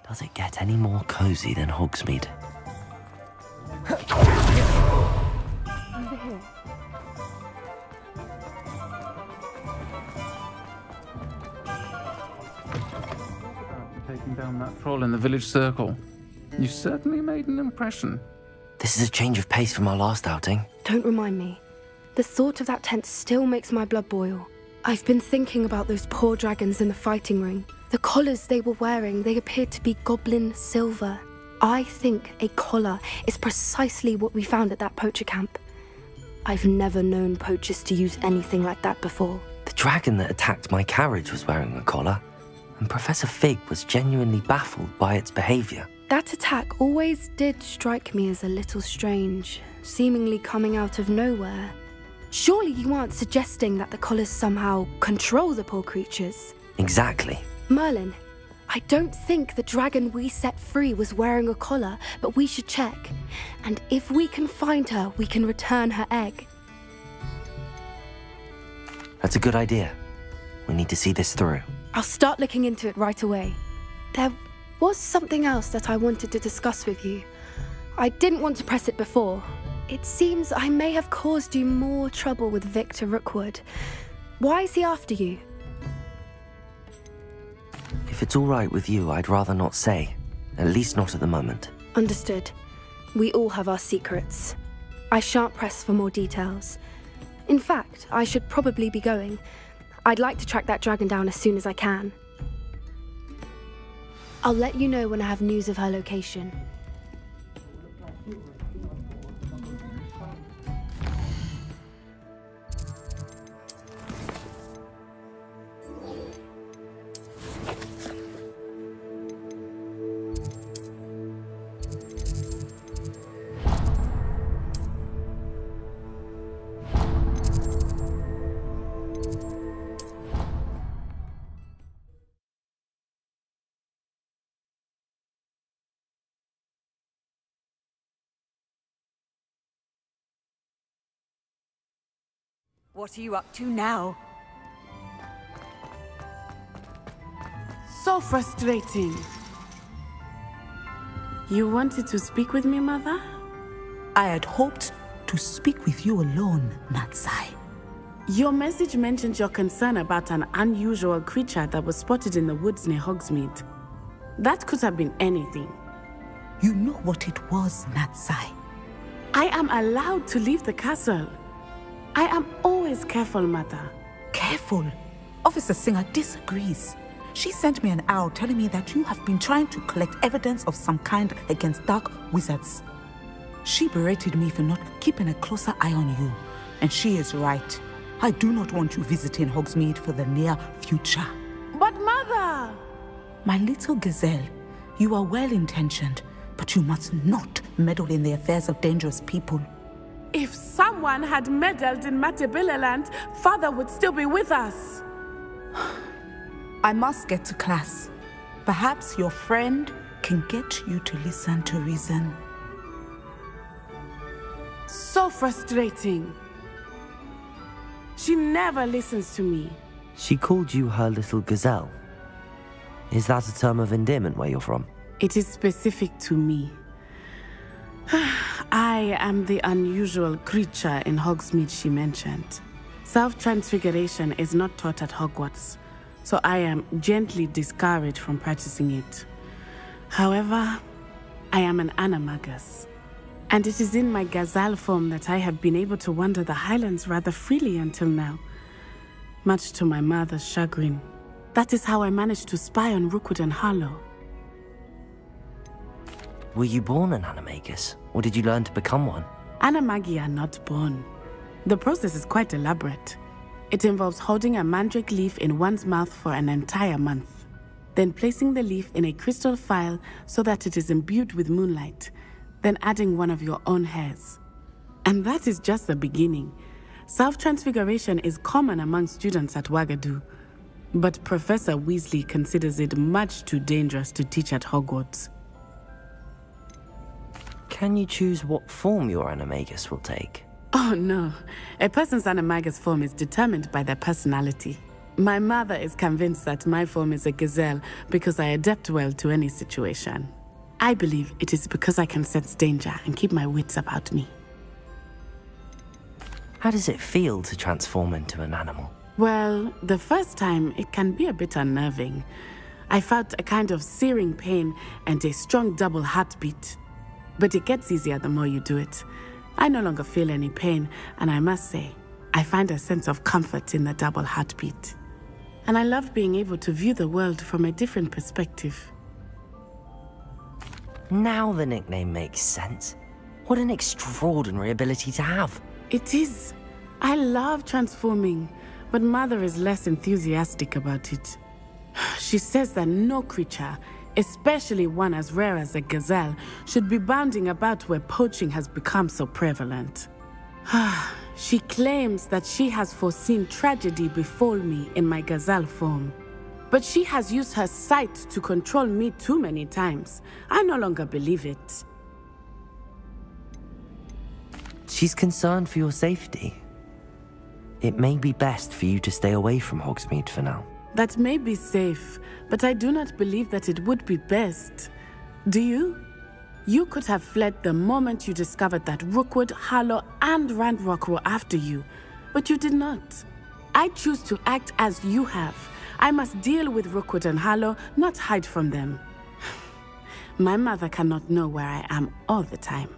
Does it get any more cozy than Hogsmeade? Over here. Taking down that troll in the village circle. You certainly made an impression. This is a change of pace from our last outing. Don't remind me. The thought of that tent still makes my blood boil. I've been thinking about those poor dragons in the fighting ring. The collars they were wearing, they appeared to be goblin silver. I think a collar is precisely what we found at that poacher camp. I've never known poachers to use anything like that before. The dragon that attacked my carriage was wearing a collar, and Professor Fig was genuinely baffled by its behavior. That attack always did strike me as a little strange, seemingly coming out of nowhere. Surely you aren't suggesting that the collars somehow control the poor creatures? Exactly. Merlin, I don't think the dragon we set free was wearing a collar, but we should check. And if we can find her, we can return her egg. That's a good idea. We need to see this through. I'll start looking into it right away. There was something else that I wanted to discuss with you. I didn't want to press it before. It seems I may have caused you more trouble with Victor Rookwood. Why is he after you? If it's all right with you, I'd rather not say. At least not at the moment. Understood. We all have our secrets. I shan't press for more details. In fact, I should probably be going. I'd like to track that dragon down as soon as I can. I'll let you know when I have news of her location. What are you up to now? So frustrating. You wanted to speak with me, Mother? I had hoped to speak with you alone, Natsai. Your message mentioned your concern about an unusual creature that was spotted in the woods near Hogsmeade. That could have been anything. You know what it was, Natsai. I am allowed to leave the castle. I am always careful, Mother. Careful? Officer Singer disagrees. She sent me an owl telling me that you have been trying to collect evidence of some kind against dark wizards. She berated me for not keeping a closer eye on you. And she is right. I do not want you visiting Hogsmeade for the near future. But Mother! My little gazelle, you are well-intentioned, but you must not meddle in the affairs of dangerous people. If someone had meddled in Matabeleland, Father would still be with us. I must get to class. Perhaps your friend can get you to listen to reason. So frustrating. She never listens to me. She called you her little gazelle. Is that a term of endearment where you're from? It is specific to me. I am the unusual creature in Hogsmeade she mentioned. Self-transfiguration is not taught at Hogwarts, so I am gently discouraged from practicing it. However, I am an animagus, and it is in my gazelle form that I have been able to wander the Highlands rather freely until now, much to my mother's chagrin. That is how I managed to spy on Rookwood and Harlow. Were you born an animagus, or did you learn to become one? Animagi are not born. The process is quite elaborate. It involves holding a mandrake leaf in one's mouth for an entire month, then placing the leaf in a crystal phial so that it is imbued with moonlight, then adding one of your own hairs. And that is just the beginning. Self-transfiguration is common among students at Wagadu, but Professor Weasley considers it much too dangerous to teach at Hogwarts. Can you choose what form your animagus will take? Oh no, a person's animagus form is determined by their personality. My mother is convinced that my form is a gazelle because I adapt well to any situation. I believe it is because I can sense danger and keep my wits about me. How does it feel to transform into an animal? Well, the first time it can be a bit unnerving. I felt a kind of searing pain and a strong double heartbeat. But it gets easier the more you do it. I no longer feel any pain, and I must say, I find a sense of comfort in the double heartbeat. And I love being able to view the world from a different perspective. Now the nickname makes sense. What an extraordinary ability to have. It is. I love transforming, but Mother is less enthusiastic about it. She says that no creature, especially one as rare as a gazelle, should be bounding about where poaching has become so prevalent. She claims that she has foreseen tragedy befall me in my gazelle form. But she has used her sight to control me too many times. I no longer believe it. She's concerned for your safety. It may be best for you to stay away from Hogsmeade for now. That may be safe, but I do not believe that it would be best. Do you? You could have fled the moment you discovered that Rookwood, Harlow, and Ranrock were after you, but you did not. I choose to act as you have. I must deal with Rookwood and Harlow, not hide from them. My mother cannot know where I am all the time.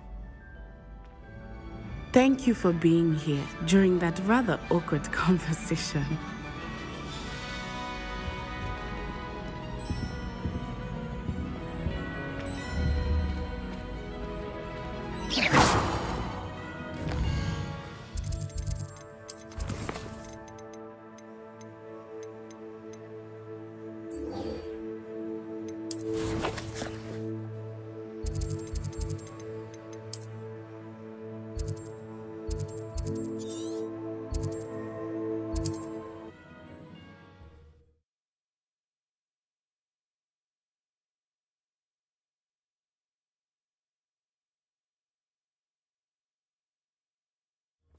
Thank you for being here during that rather awkward conversation.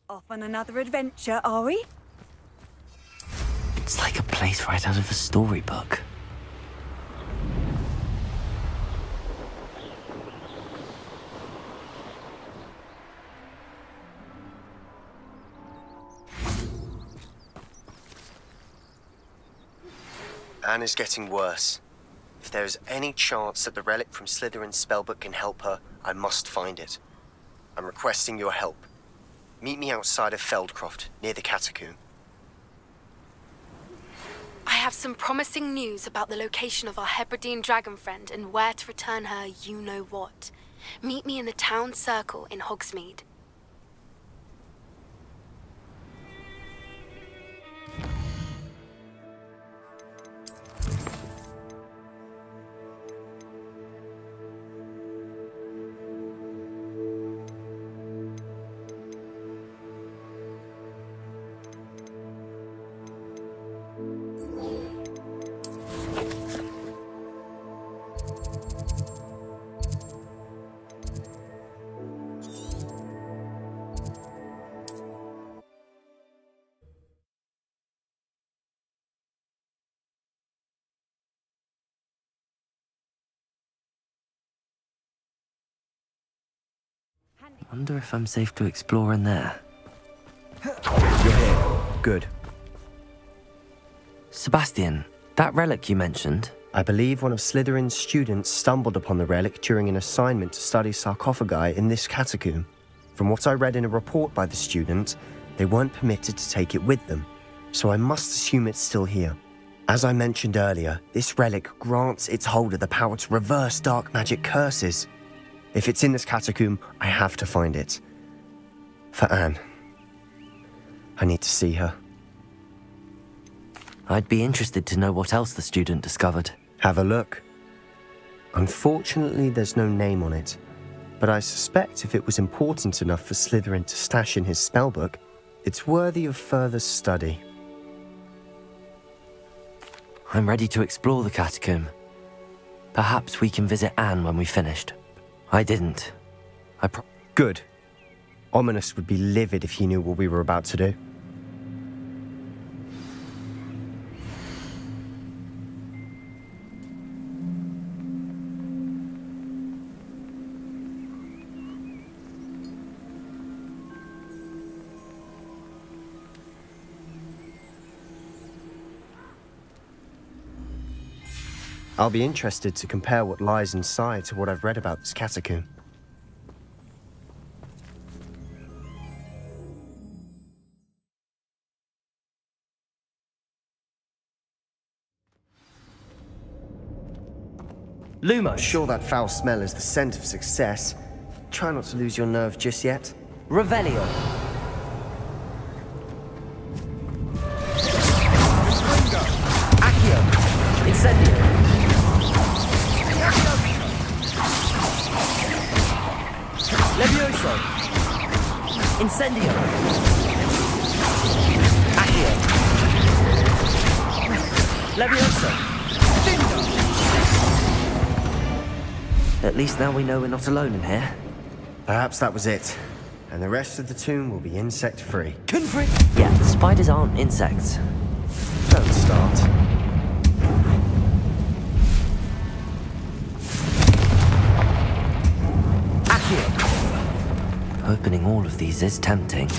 Off on another adventure, are we? It's like a place right out of a storybook. Anne is getting worse. If there is any chance that the relic from Slytherin's spellbook can help her, I must find it. I'm requesting your help. Meet me outside of Feldcroft, near the catacomb. I have some promising news about the location of our Hebridean dragon friend and where to return her you-know-what. Meet me in the town circle in Hogsmeade. Wonder if I'm safe to explore in there. You're here. Good. Sebastian, that relic you mentioned, I believe one of Slytherin's students stumbled upon the relic during an assignment to study sarcophagi in this catacomb. From what I read in a report by the student, they weren't permitted to take it with them, so I must assume it's still here. As I mentioned earlier, this relic grants its holder the power to reverse dark magic curses. If it's in this catacomb, I have to find it. For Anne. I need to see her. I'd be interested to know what else the student discovered. Have a look. Unfortunately, there's no name on it, but I suspect if it was important enough for Slytherin to stash in his spellbook, it's worthy of further study. I'm ready to explore the catacomb. Perhaps we can visit Anne when we've finished. I didn't. Good. Ominous would be livid if he knew what we were about to do. I'll be interested to compare what lies inside to what I've read about this catacomb. Lumos. Sure that foul smell is the scent of success. Try not to lose your nerve just yet. Revelio. Accio. Incendio. Levioso. Incendio. Accio. Levioso. At least now we know we're not alone in here. Perhaps that was it. And the rest of the tomb will be insect-free. Yeah, the spiders aren't insects. Don't start. Accio. Opening all of these is tempting.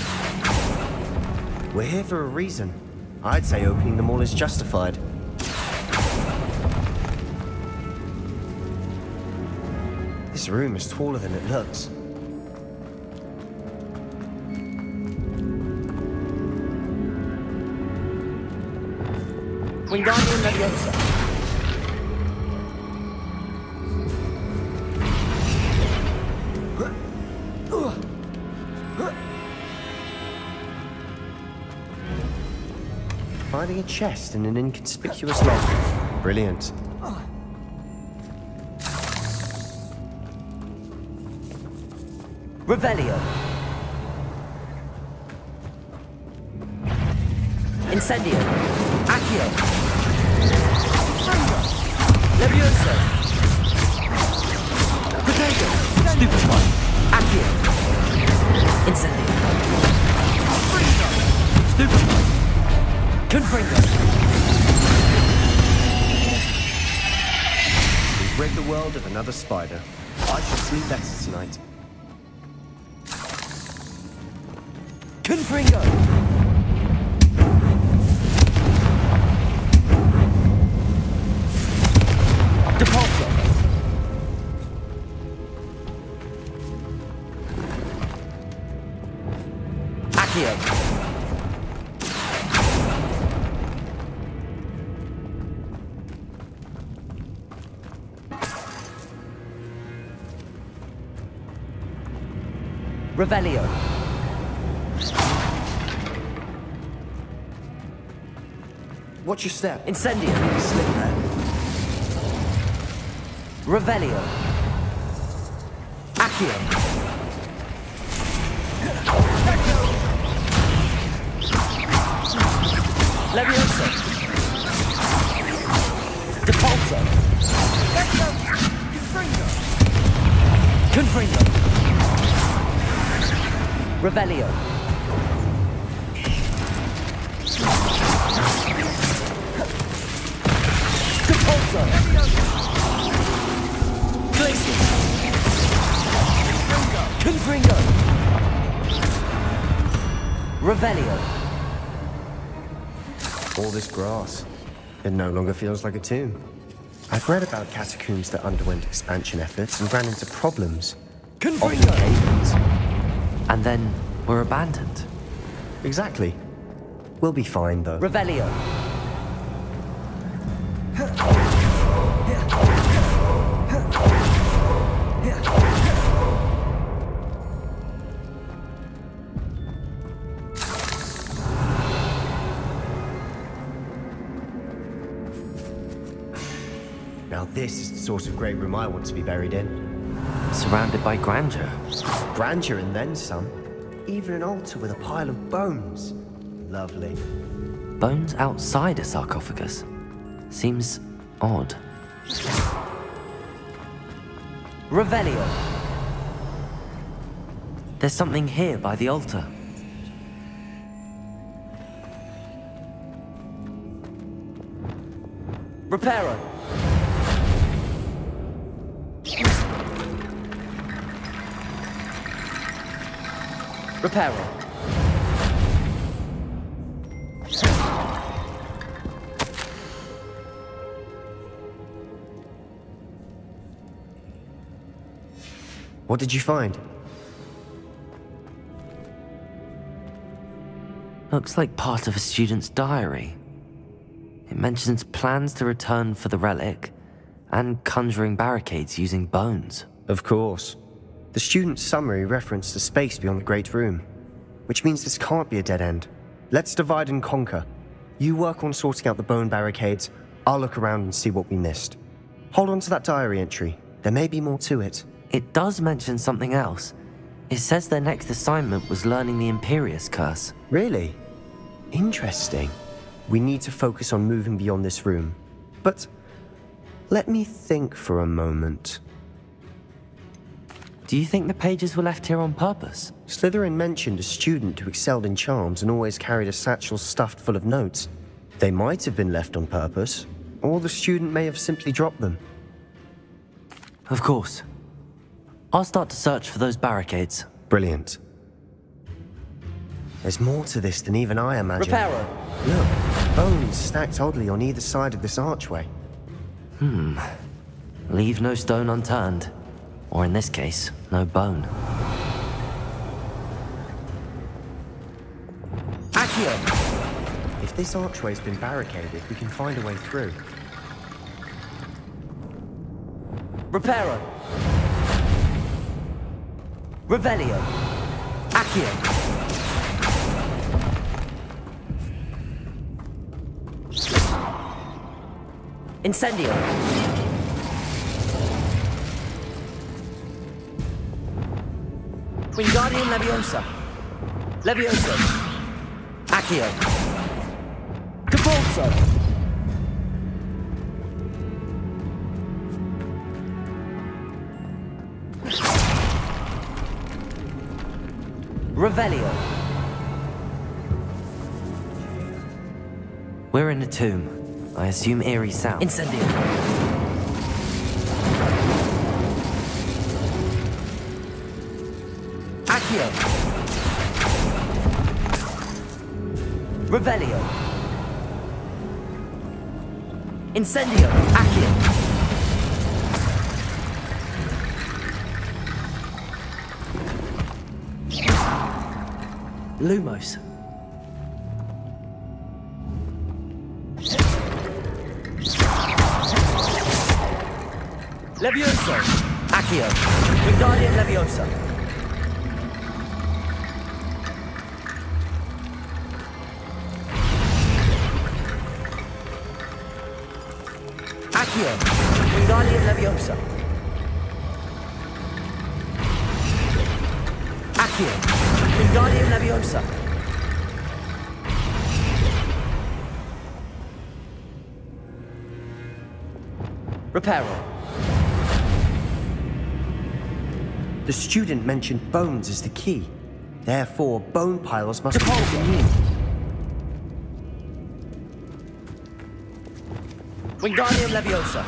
We're here for a reason. I'd say opening them all is justified. This room is taller than it looks. Wingardium Leviosa. Finding a chest in an inconspicuous lock. Brilliant. Revelio. Incendio. Accio. Levioso. Potato. Stupefy. Accio. Incendio. Stupefy. Confringo. We've rid the world of another spider. I shall sleep better tonight. Confringo. Depulso. Accio. Revelio. Watch your step. Incendio. Slip there. Revelio. Accio. Levioso. Depulso. Confringo. Revelio. Depulso. Glacius. Confringo. Revelio. All this grass. It no longer feels like a tomb. I've read about catacombs that underwent expansion efforts and ran into problems. Confringo. Cave-ins. And then were abandoned. Exactly. We'll be fine, though. Revelio. Now this is the sort of great room I want to be buried in. Surrounded by grandeur. Grandeur and then some. Even an altar with a pile of bones. Lovely. Bones outside a sarcophagus. Seems odd. Revelio. There's something here by the altar. Reparo. Reparo. What did you find? Looks like part of a student's diary. It mentions plans to return for the relic and conjuring barricades using bones. Of course. The student's summary referenced a space beyond the Great Room, which means this can't be a dead end. Let's divide and conquer. You work on sorting out the bone barricades, I'll look around and see what we missed. Hold on to that diary entry. There may be more to it. It does mention something else. It says their next assignment was learning the Imperius Curse. Really? Interesting. We need to focus on moving beyond this room. But let me think for a moment. Do you think the pages were left here on purpose? Slytherin mentioned a student who excelled in charms and always carried a satchel stuffed full of notes. They might have been left on purpose, or the student may have simply dropped them. Of course. I'll start to search for those barricades. Brilliant. There's more to this than even I imagined. Reparo! Look, bones stacked oddly on either side of this archway. Leave no stone unturned. Or in this case, no bone. Accio! If this archway's been barricaded, we can find a way through. Reparo! Revelio! Accio! Incendio! Wingardium Leviosa! Levioso! Accio! Capulso! Revelio! We're in a tomb. I assume eerie sound. Incendio! Accio! Revelio! Incendio! Accio! Lumos! Levioso! Accio! Wingardium Leviosa! Accio! Wingardium Leviosa! Accio! Wingardium Leviosa! Reparo! The student mentioned bones as the key. Therefore, bone piles must be new. Wingardium Leviosa!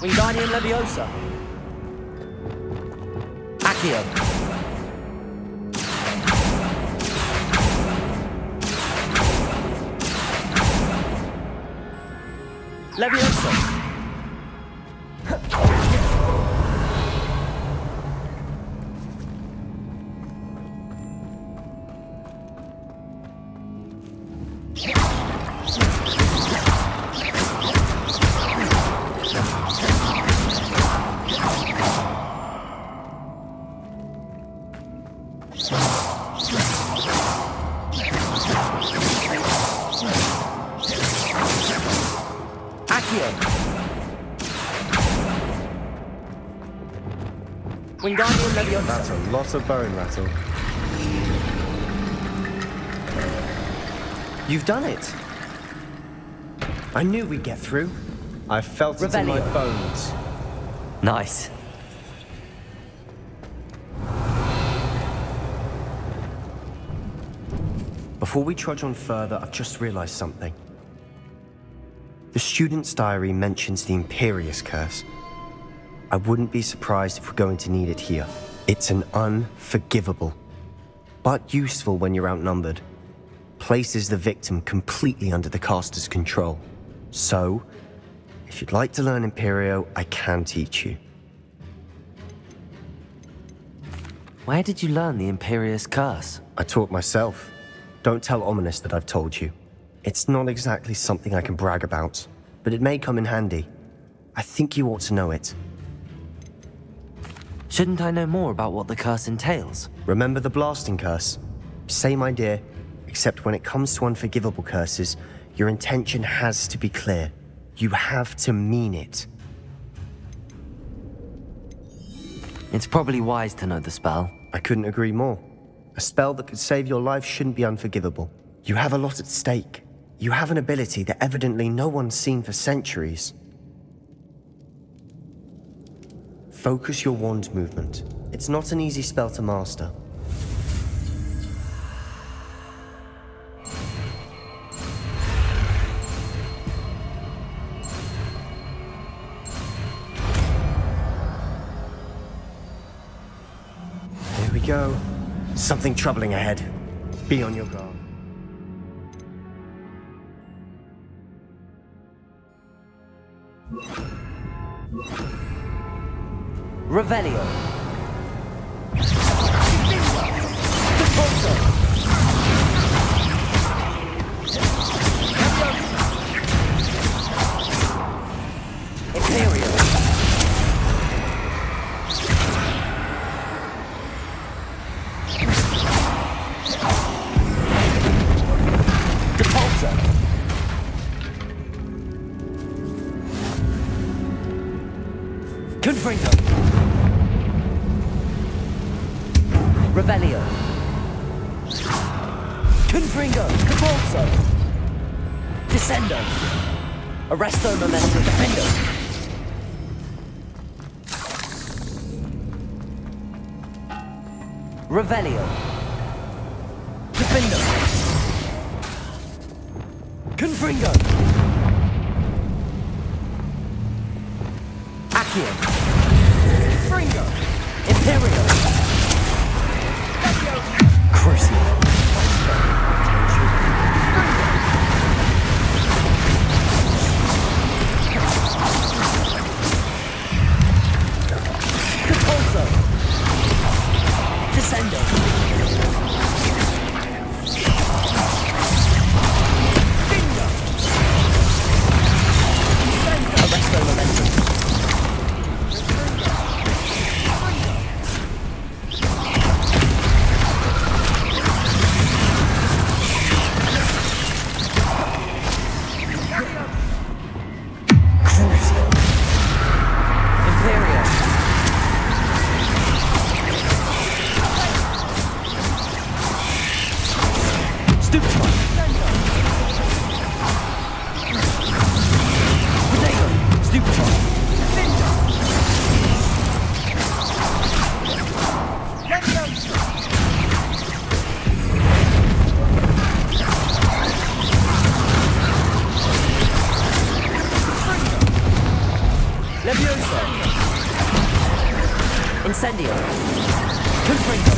Wingardium Leviosa! Accio! Leviosa! Wingardium Leviosa! That's a lot of bone rattle. You've done it! I knew we'd get through. I felt it in my bones. Nice. Before we trudge on further, I've just realized something. The student's diary mentions the Imperious Curse. I wouldn't be surprised if we're going to need it here. It's an unforgivable, but useful when you're outnumbered. Places the victim completely under the caster's control. So, if you'd like to learn Imperio, I can teach you. Where did you learn the Imperious Curse? I taught myself. Don't tell Ominous that I've told you. It's not exactly something I can brag about, but it may come in handy. I think you ought to know it. Shouldn't I know more about what the curse entails? Remember the blasting curse? Same idea, except when it comes to unforgivable curses, your intention has to be clear. You have to mean it. It's probably wise to know the spell. I couldn't agree more. A spell that could save your life shouldn't be unforgivable. You have a lot at stake. You have an ability that evidently no one's seen for centuries. Focus your wand movement. It's not an easy spell to master. Here we go. Something troubling ahead. Be on your guard. Revelio. Imperial. Confringo. Revelio. Confringo. Cabalso. Descendo. Arresto Memento. Defendo. Revelio. Defendo. Confringo. Accio. Fringo. Imperial. Crucial. Capolso. Descendo. Bingo. Arresto Momentum. Incendio. Confringo.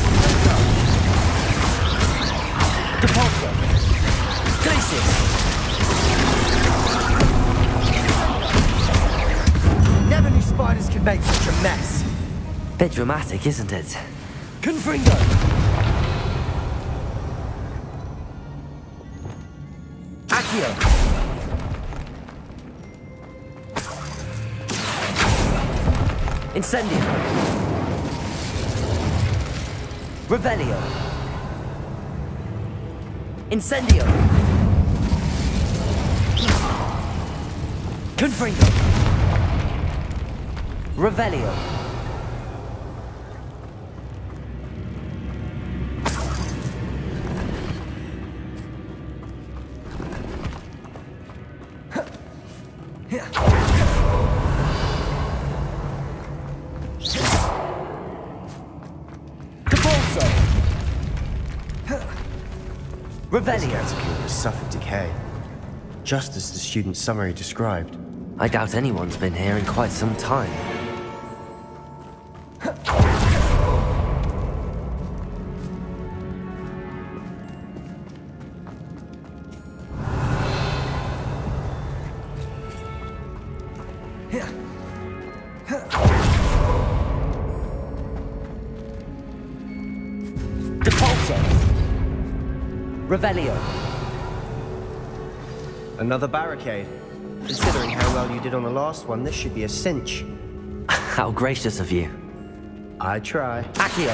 Depulso. Glacius. Never knew spiders could make such a mess. Bit dramatic, isn't it? Confringo. Accio. Incendio. Revelio. Incendio. Confringo. Revelio. This Revelio. catacomb has suffered decay, just as the student's summary described. I doubt anyone's been here in quite some time. Depulso. Revelio. Another barricade. Considering how well you did on the last one, this should be a cinch. How gracious of you. I try. Accio.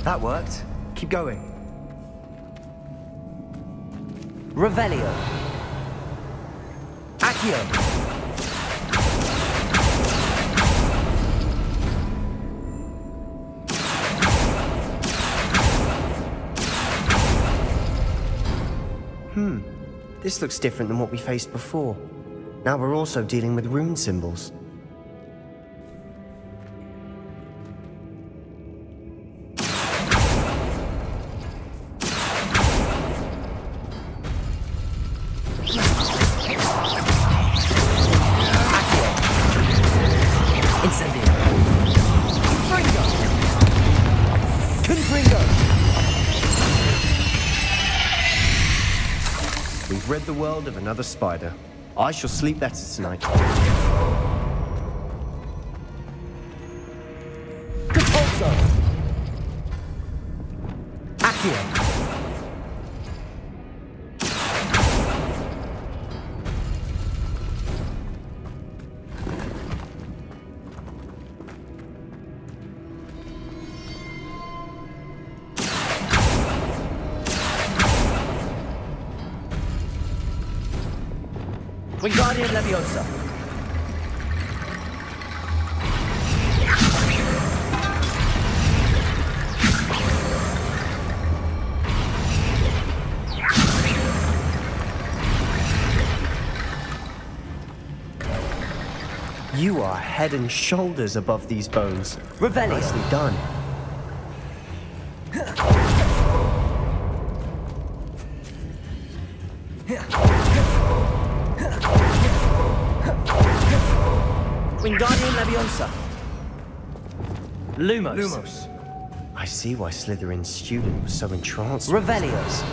That worked. Keep going. Revelio. Accio. This looks different than what we faced before. Now we're also dealing with rune symbols. Incendio. Confringo. We've rid the world of another spider. I shall sleep better tonight. Depulso. Accio. Wingardium Leviosa. You are head and shoulders above these bones. Revelio. Nicely done. Wingardium Leviosa. Lumos. I see why Slytherin's student was so entranced. Revelios.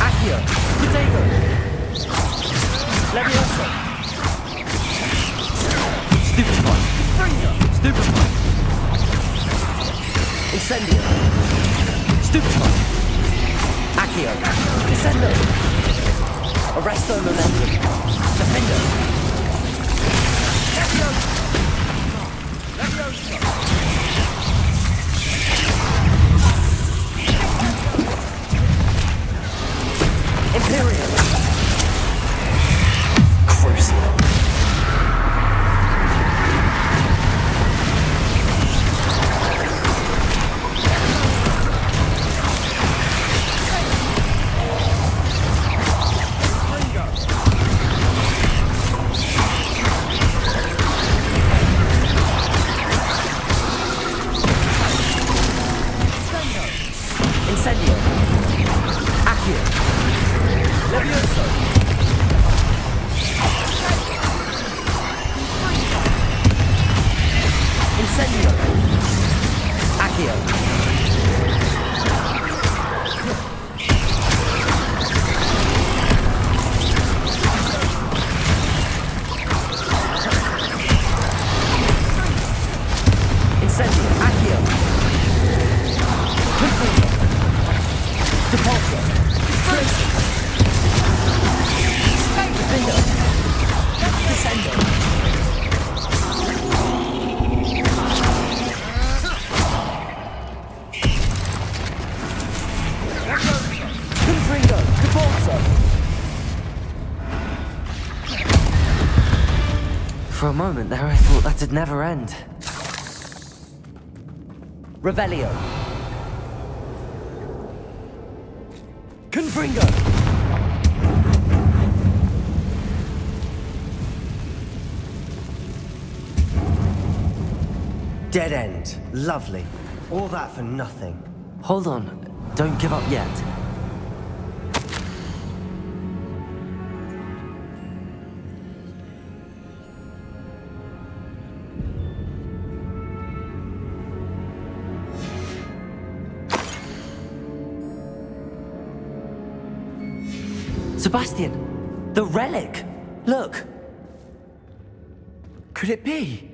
Accio. Protego. Leviosa. Stupefy. Stupefy. Incendio. Stupefy. Accio. Descendo. Arresto Momentum. Defendo. Imperial. Crucial. Incendio. Accio. Levioso. Incendio. Accio. Incendio. Accio. Depulso. Defendo. Descendo. Confringo. Depulso. For a moment there I thought that'd never end. Revelio. Confringo. Dead end. Lovely. All that for nothing. Hold on. Don't give up yet. Sebastian! The relic! Look! Could it be?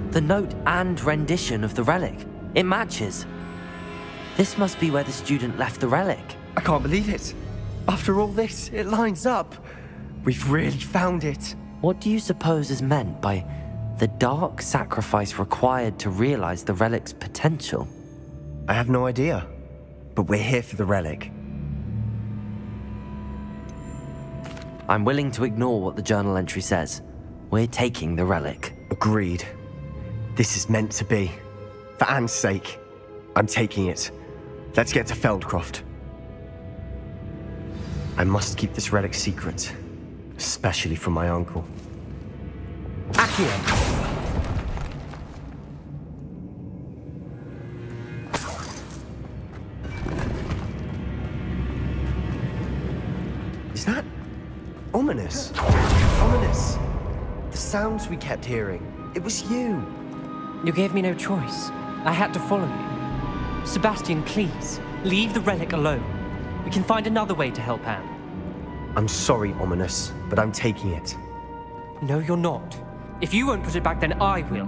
The note and rendition of the relic. It matches. This must be where the student left the relic. I can't believe it. After all this, it lines up. We've really found it. What do you suppose is meant by the dark sacrifice required to realize the relic's potential? I have no idea. But we're here for the relic. I'm willing to ignore what the journal entry says. We're taking the relic. Agreed. This is meant to be. For Anne's sake, I'm taking it. Let's get to Feldcroft. I must keep this relic secret, especially from my uncle. Accio! Is that ominous? Ominous! The sounds we kept hearing. It was you. You gave me no choice. I had to follow you. Sebastian, please, leave the relic alone. We can find another way to help Anne. I'm sorry, Ominous, but I'm taking it. No, you're not. If you won't put it back, then I will.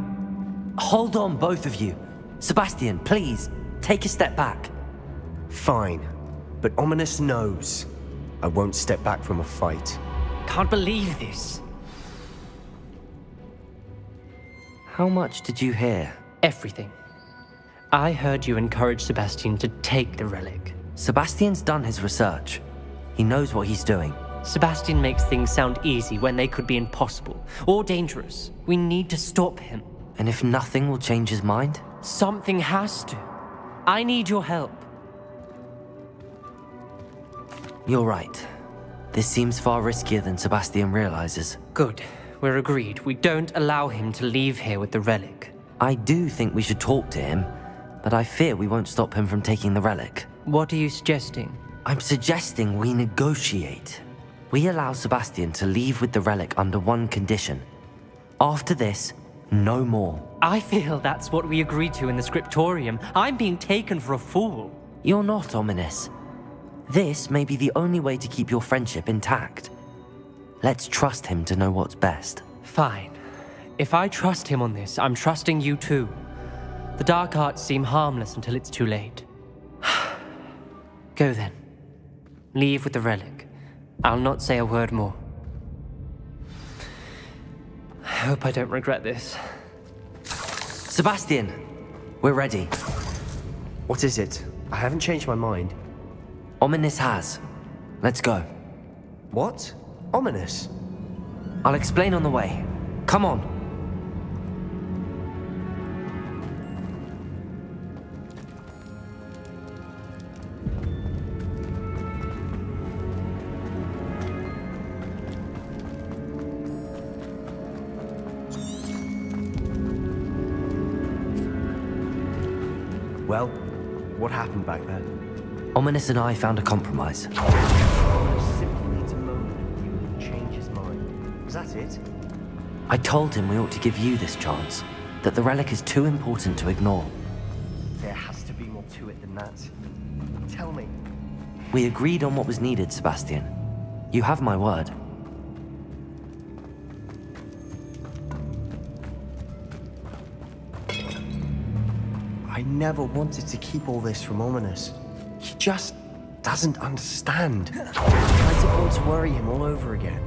Hold on, both of you. Sebastian, please, take a step back. Fine, but Ominous knows I won't step back from a fight. Can't believe this. How much did you hear? Everything. I heard you encourage Sebastian to take the relic. Sebastian's done his research. He knows what he's doing. Sebastian makes things sound easy when they could be impossible or dangerous. We need to stop him. And if nothing will change his mind? Something has to. I need your help. You're right. This seems far riskier than Sebastian realizes. Good. We're agreed. We don't allow him to leave here with the relic. I do think we should talk to him, but I fear we won't stop him from taking the relic. What are you suggesting? I'm suggesting we negotiate. We allow Sebastian to leave with the relic under one condition. After this, no more. I feel that's what we agreed to in the scriptorium. I'm being taken for a fool. You're not, Ominous. This may be the only way to keep your friendship intact. Let's trust him to know what's best. Fine. If I trust him on this, I'm trusting you too. The dark arts seem harmless until it's too late. Go then. Leave with the relic. I'll not say a word more. I hope I don't regret this. Sebastian! We're ready. What is it? I haven't changed my mind. Ominous has. Let's go. What? Ominous? I'll explain on the way. Come on. Well, what happened back there? Ominous and I found a compromise. Simply needs a moment for you to change his mind. Was that it? I told him we ought to give you this chance, that the relic is too important to ignore. There has to be more to it than that. Tell me. We agreed on what was needed, Sebastian. You have my word. I never wanted to keep all this from Ominous. He just doesn't understand. I didn't want to worry him all over again.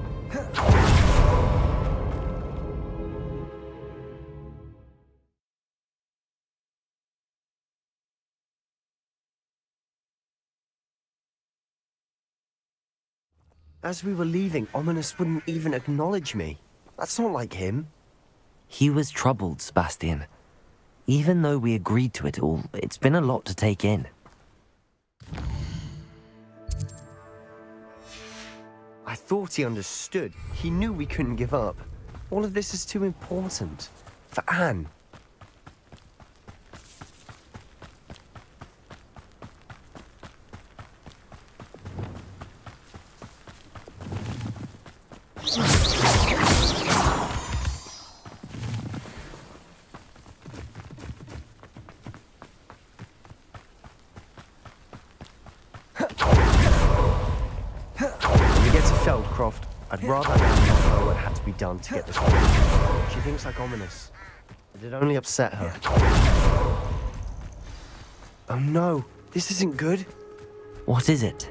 As we were leaving, Ominous wouldn't even acknowledge me. That's not like him. He was troubled, Sebastian. Even though we agreed to it all, it's been a lot to take in. I thought he understood. He knew we couldn't give up. All of this is too important. For Anne. I'd rather Anne not know what had to be done to get this right. She thinks like Ominous. It'd only upset her. Oh no, this isn't good. What is it?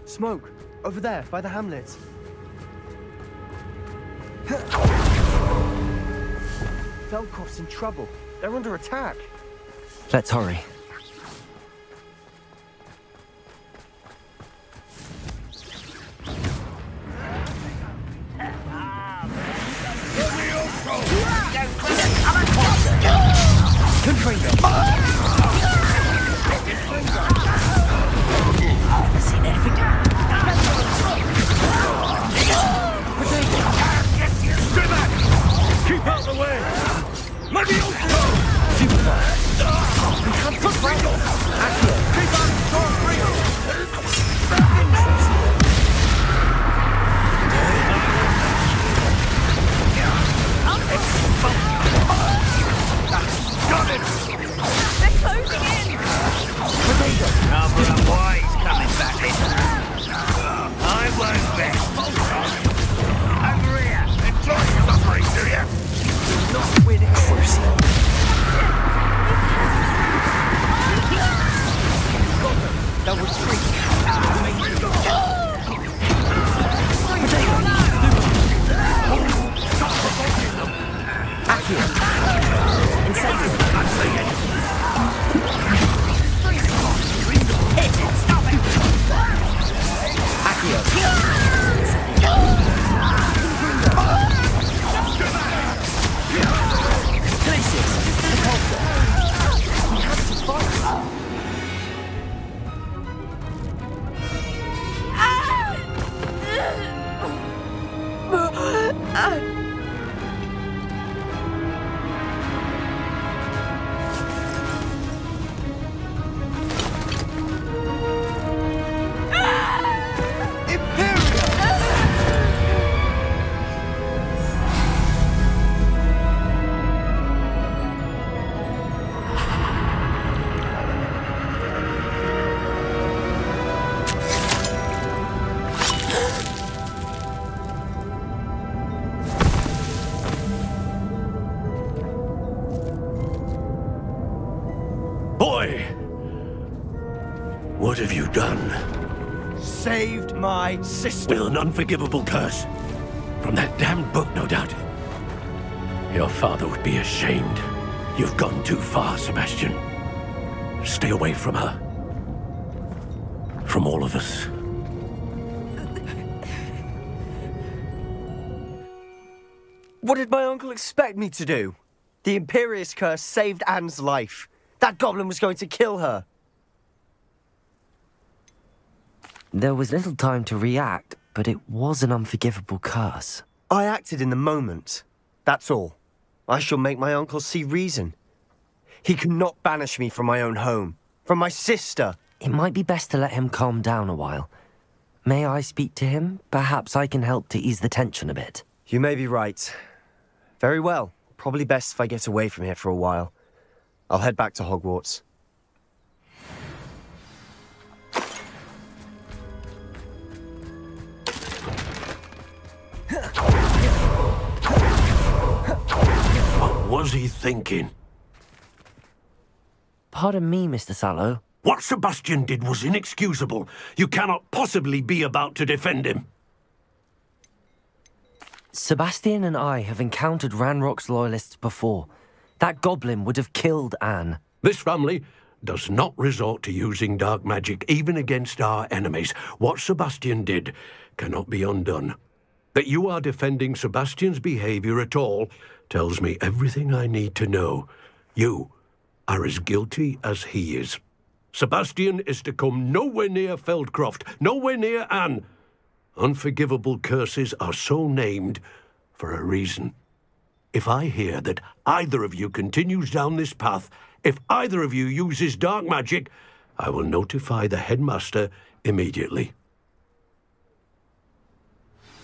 Smoke, over there, by the hamlet. Velkoff's in trouble. They're under attack. Let's hurry. What have you done? Saved my sister. With an unforgivable curse. From that damned book, no doubt. Your father would be ashamed. You've gone too far, Sebastian. Stay away from her. From all of us. What did my uncle expect me to do? The Imperious curse saved Anne's life. That goblin was going to kill her. There was little time to react, but it was an unforgivable curse. I acted in the moment. That's all. I shall make my uncle see reason. He cannot banish me from my own home. From my sister. It might be best to let him calm down a while. May I speak to him? Perhaps I can help to ease the tension a bit. You may be right. Very well. Probably best if I get away from here for a while. I'll head back to Hogwarts. What was he thinking? Pardon me, Mr. Sallow. What Sebastian did was inexcusable. You cannot possibly be about to defend him. Sebastian and I have encountered Ranrock's loyalists before. That goblin would have killed Anne. This family does not resort to using dark magic even against our enemies. What Sebastian did cannot be undone. That you are defending Sebastian's behavior at all tells me everything I need to know. You are as guilty as he is. Sebastian is to come nowhere near Feldcroft, nowhere near Anne. Unforgivable curses are so named for a reason. If I hear that either of you continues down this path, if either of you uses dark magic, I will notify the headmaster immediately.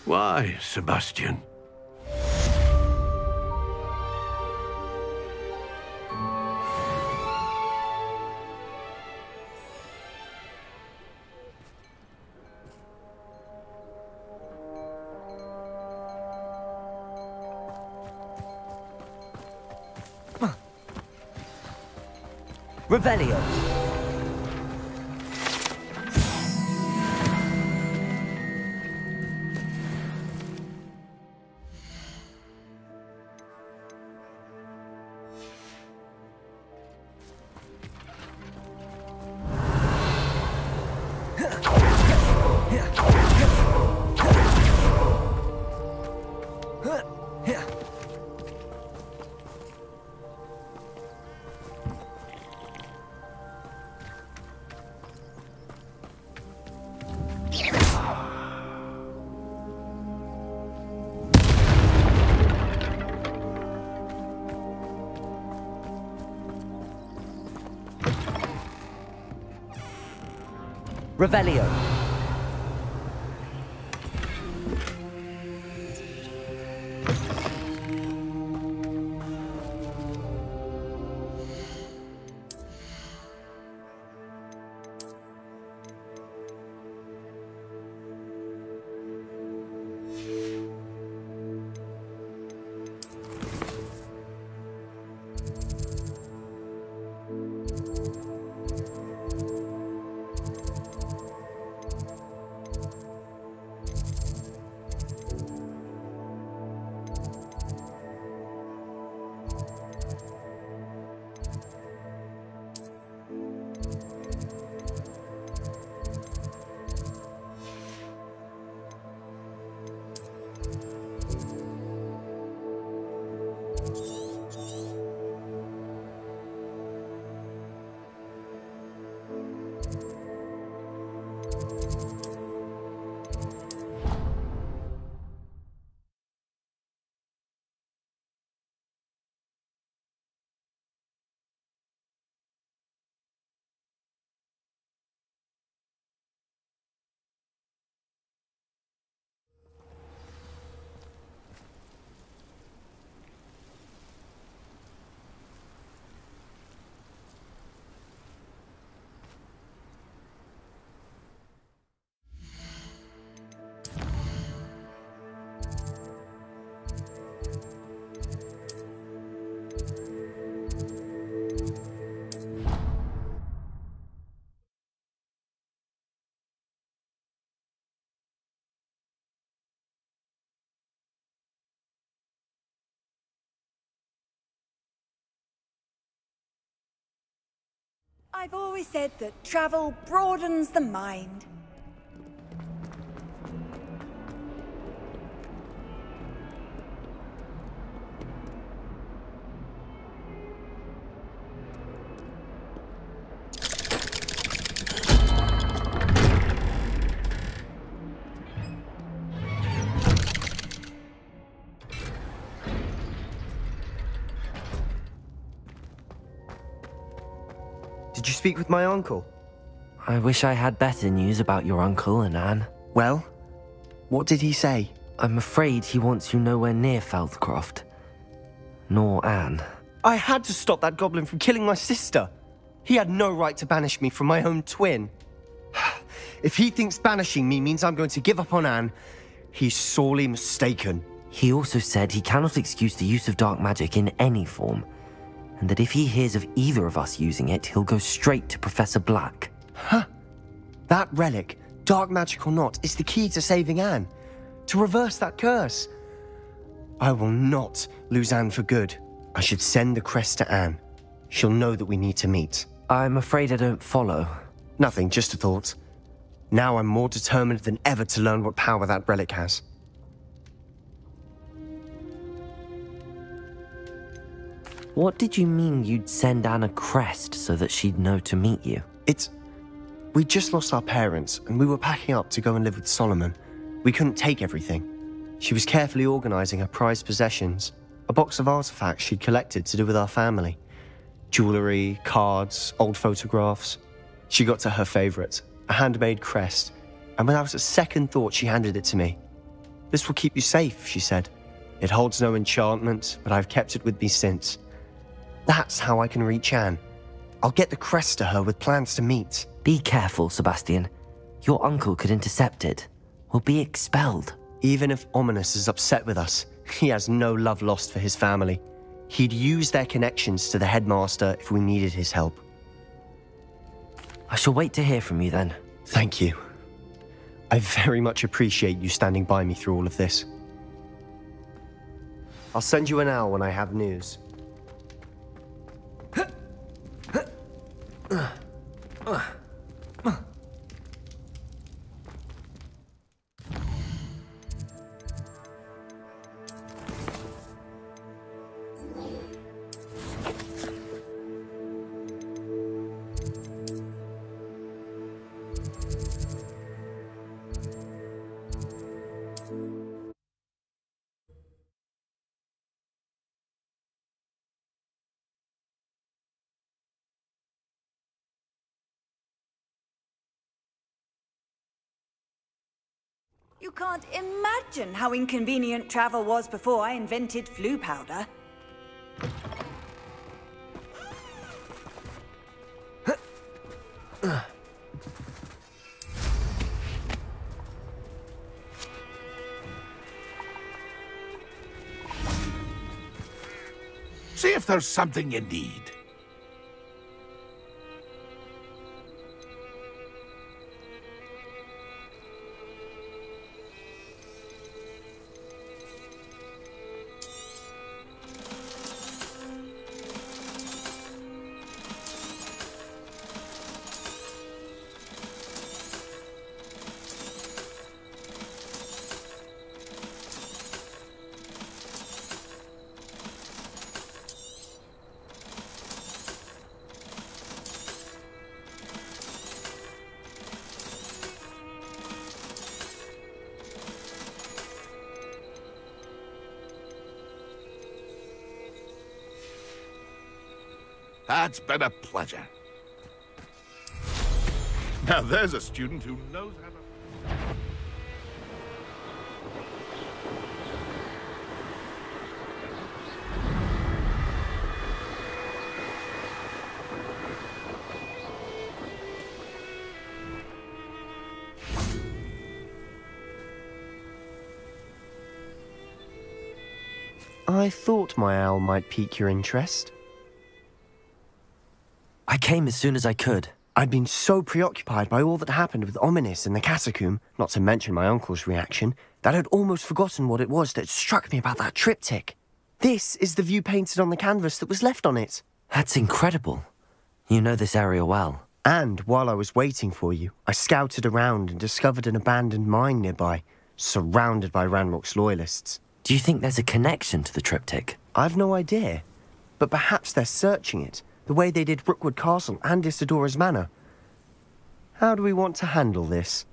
Why, Sebastian? Revelio. Revelio. I've always said that travel broadens the mind. Did you speak with my uncle? I wish I had better news about your uncle and Anne. Well, what did he say? I'm afraid he wants you nowhere near Feldcroft. Nor Anne. I had to stop that goblin from killing my sister. He had no right to banish me from my own twin. If he thinks banishing me means I'm going to give up on Anne, he's sorely mistaken. He also said he cannot excuse the use of dark magic in any form, and that if he hears of either of us using it, he'll go straight to Professor Black. Huh. That relic, dark magic or not, is the key to saving Anne. To reverse that curse. I will not lose Anne for good. I should send the crest to Anne. She'll know that we need to meet. I'm afraid I don't follow. Nothing, just a thought. Now I'm more determined than ever to learn what power that relic has. What did you mean you'd send Anne a crest so that she'd know to meet you? We just lost our parents, and we were packing up to go and live with Solomon. We couldn't take everything. She was carefully organizing her prized possessions, a box of artifacts she'd collected to do with our family. Jewelry, cards, old photographs. She got to her favorite, a handmade crest, and without a second thought she handed it to me. "This will keep you safe," she said. "It holds no enchantment, but I've kept it with me since. That's how I can reach Anne. I'll get the crest to her with plans to meet." Be careful, Sebastian. Your uncle could intercept it. We'll be expelled. Even if Ominous is upset with us, he has no love lost for his family. He'd use their connections to the headmaster if we needed his help. I shall wait to hear from you then. Thank you. I very much appreciate you standing by me through all of this. I'll send you an owl when I have news. You can't imagine how inconvenient travel was before I invented flu powder. See if there's something you need. It's been a pleasure. Now there's a student who knows how to... I thought my owl might pique your interest. I came as soon as I could. I'd been so preoccupied by all that happened with Ominous in the catacomb, not to mention my uncle's reaction, that I'd almost forgotten what it was that struck me about that triptych. This is the view painted on the canvas that was left on it. That's incredible. You know this area well. And while I was waiting for you, I scouted around and discovered an abandoned mine nearby, surrounded by Ranrock's loyalists. Do you think there's a connection to the triptych? I've no idea, but perhaps they're searching it, the way they did Rookwood Castle and Isidora's Manor. How do we want to handle this?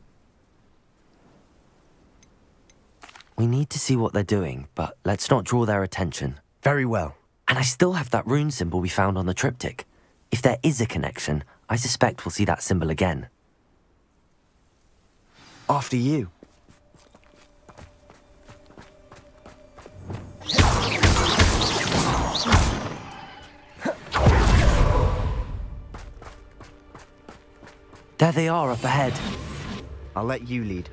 We need to see what they're doing, but let's not draw their attention. Very well. And I still have that rune symbol we found on the triptych. If there is a connection, I suspect we'll see that symbol again. After you. There they are up ahead. I'll let you lead.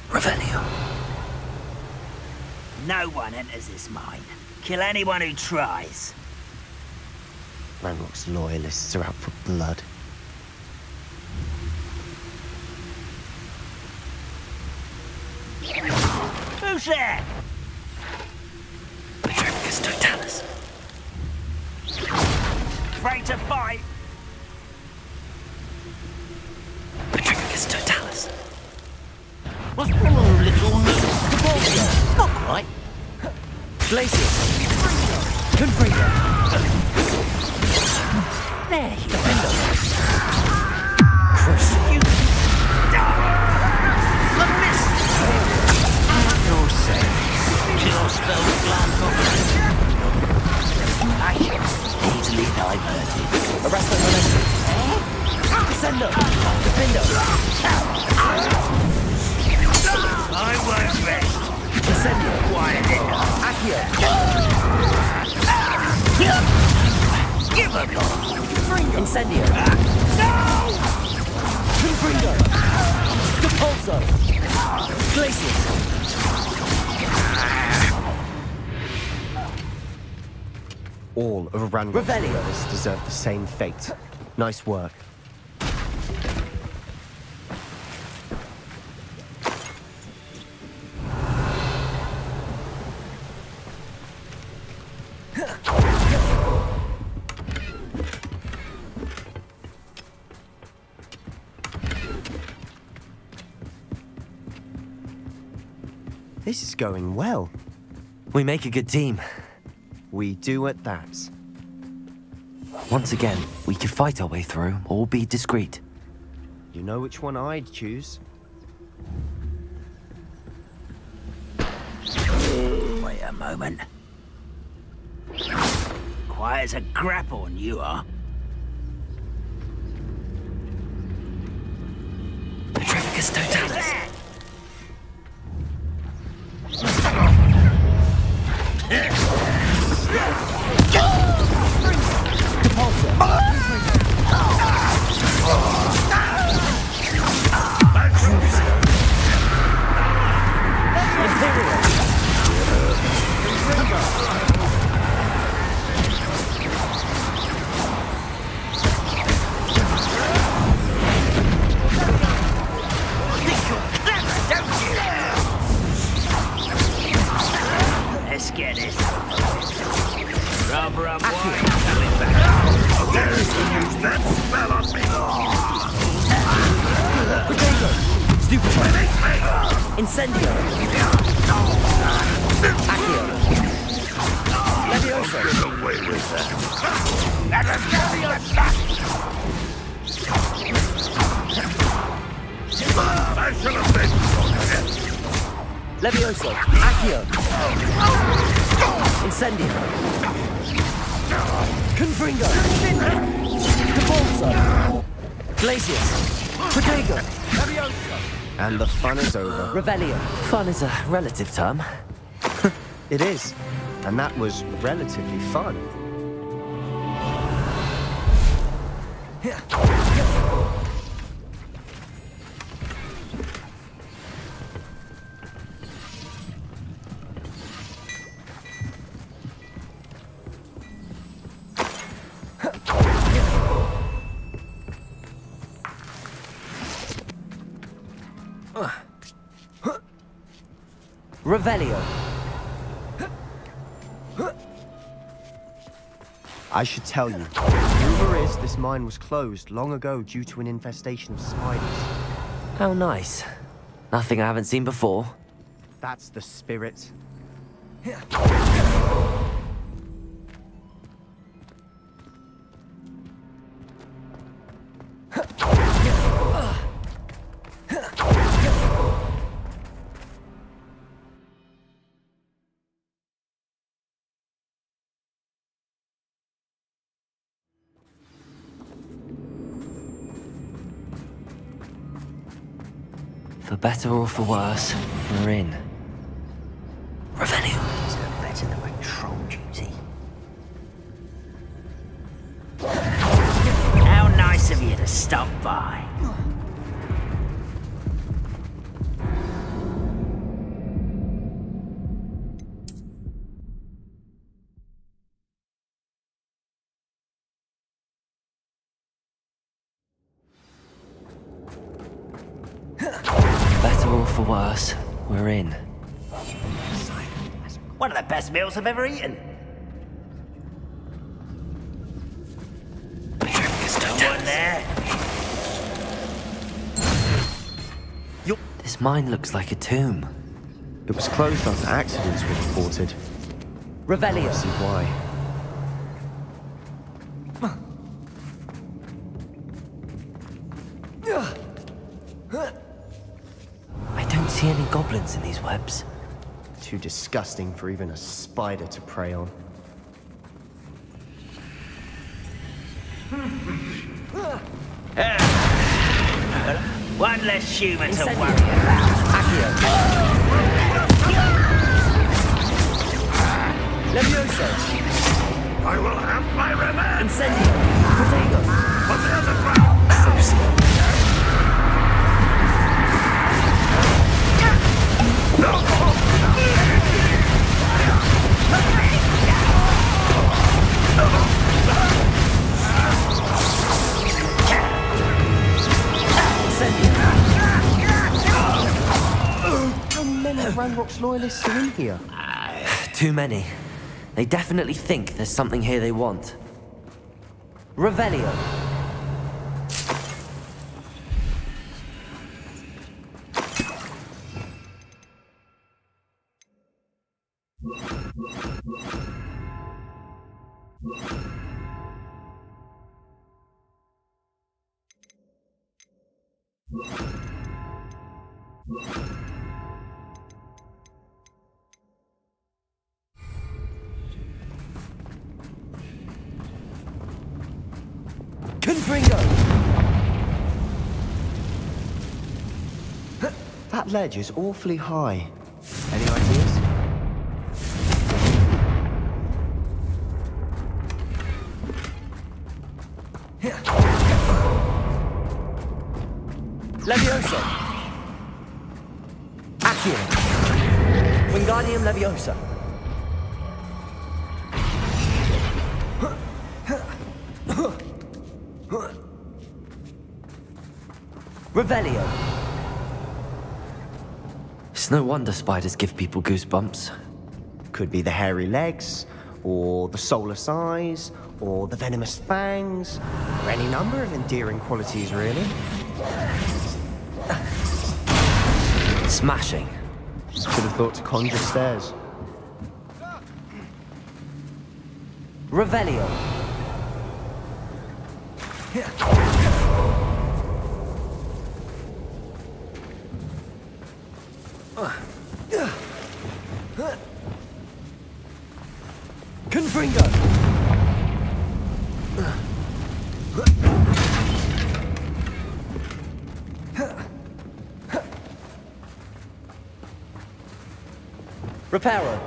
Revelio. No one enters this mine. Kill anyone who tries. Ranrock's loyalists are out for blood. that? Petrificus totalis. Afraid to fight? Petrificus totalis. What's wrong, little nerd? Not quite. Glacius. Confringo. There you go. Crush. You... The mist! You're safe. Kill spell land easily diverted. Arresto momentum. Descendo. Defendo. I won't rest. Incendio. Quiet it. Accio. Give a call. Incendio. No! Confringo. Depulso. Glacius. All of Randall's Revelio. brothers deserve the same fate. Nice work. This is going well. We make a good team. We do at that. Once again, we could fight our way through or be discreet. You know which one I'd choose? Wait a moment. Quiet as a grapple, you are. Petrificus totalis. Let's get it. Rubber up wine coming back. There's to use that spell on me. Potato. Stupefy. Incendio. Accio. Levioso. Get away with that. Let us get the attack. I should have been. Levioso. Accio. Incendio. Confringo. Depulso. Glacius. Potato. And the fun is over. Revelio. Fun is a relative term. It is. And that was relatively fun. Revelio. I should tell you. Rumor is this mine was closed long ago due to an infestation of spiders. How nice. Nothing I haven't seen before. That's the spirit. For better or for worse, we're in. Revelio. Better than patrol duty. How nice of you to stop by. Better or for worse, we're in. One of the best meals I've ever eaten. Someone there? This mine looks like a tomb. It was closed after accidents were reported. Revelio. I see why. I don't see any goblins in these webs. Too disgusting for even a spider to prey on. One less human to worry about. Levioso! I will have my revenge! Incendio! Protego! On the other ground! How many Ranrock's loyalists are in here? Too many. They definitely think there's something here they want. Revelio. Confringo! That ledge is awfully high. Any ideas? Leviosa! Accio! Wingardium Leviosa! Revelio! It's no wonder spiders give people goosebumps. Could be the hairy legs, or the soulless eyes, or the venomous fangs, or any number of endearing qualities, really. Smashing. Should have thought to conjure stairs. Revelio. Confringo. Reparo.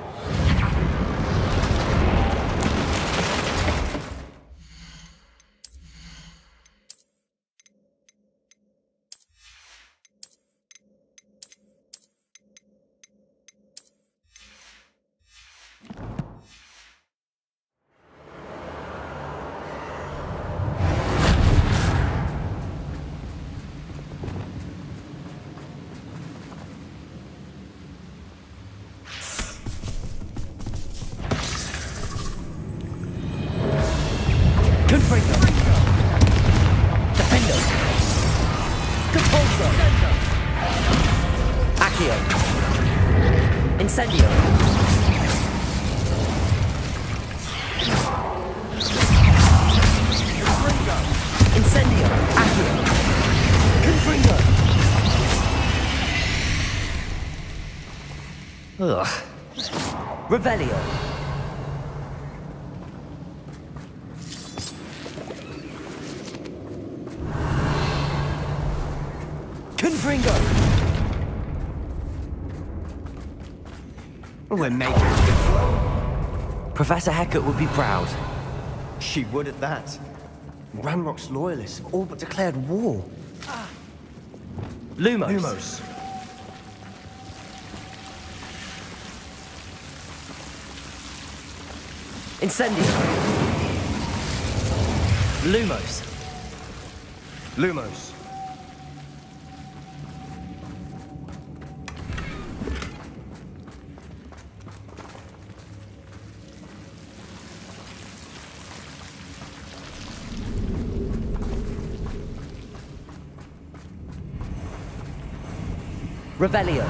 Confringo. Defendo. Compulso. Accio. Incendio. Incendio. Accio. Confringo. Ugh. Revelio. Confringo! We're making it. Professor Hecat would be proud. She would at that. Ranrock's loyalists have all but declared war. Lumos. Lumos. Incendio. Lumos. Lumos. Revelio.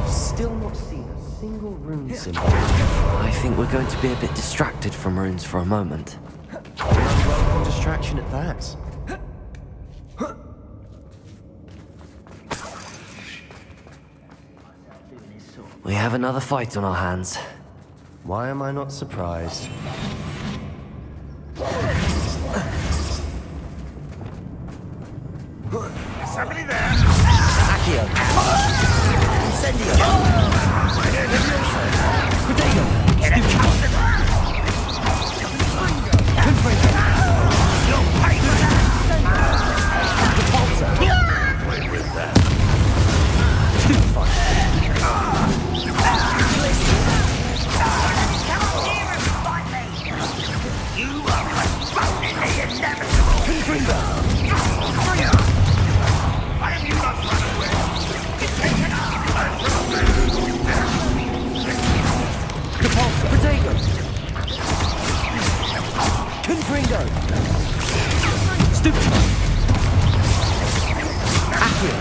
Still not seen a single rune symbol. I think we're going to be a bit distracted from runes for a moment. Welcome distraction at that. We have another fight on our hands. Why am I not surprised? Somebody there? Accio. Incendio. Protego. Confringo. Repulsor. Play with that. Stupefy. You are postponing the inevitable. Confringo. Why have you not run away? Take it out. Repulsor. Protego. Confringo. Stupefy. Accio.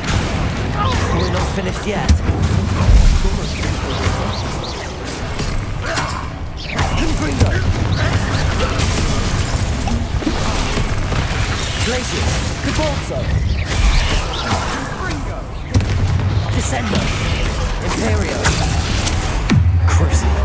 We're not finished yet. Confringo. Glacius. Cabalso. Descendo. Imperio. Crucio.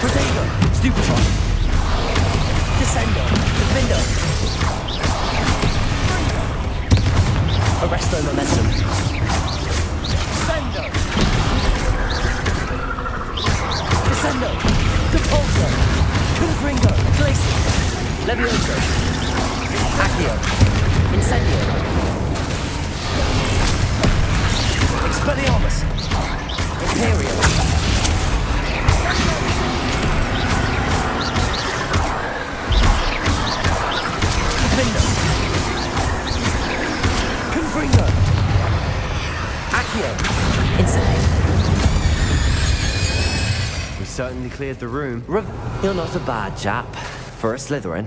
Protego. Stupefy. Descendo. Defendo. Arresto momentum. Descendo. Descendo. Depulso. Confringo. Glacius. Levioso. Accio. Incendio. Expelliarmus. Imperio. Defendo. Confringo. Accio. Incendio. We certainly cleared the room. You're not a bad chap. For a Slytherin.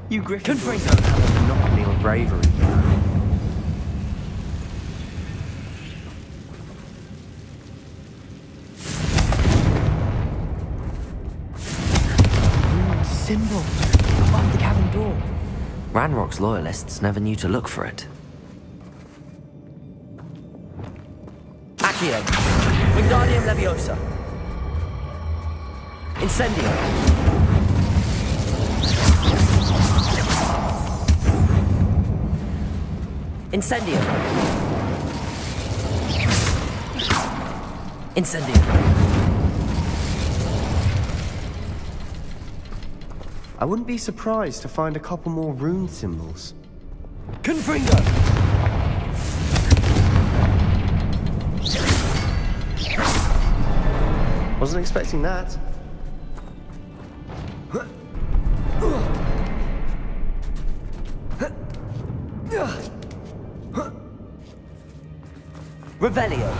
You Gryffindors Confringo. don't have a monopoly on bravery. Symbol. Above the cavern door. Ranrock's loyalists never knew to look for it. Accio. Wingardium Leviosa. Incendio. Incendio. Incendio. I wouldn't be surprised to find a couple more rune symbols. Confringo. Wasn't expecting that. Revelio.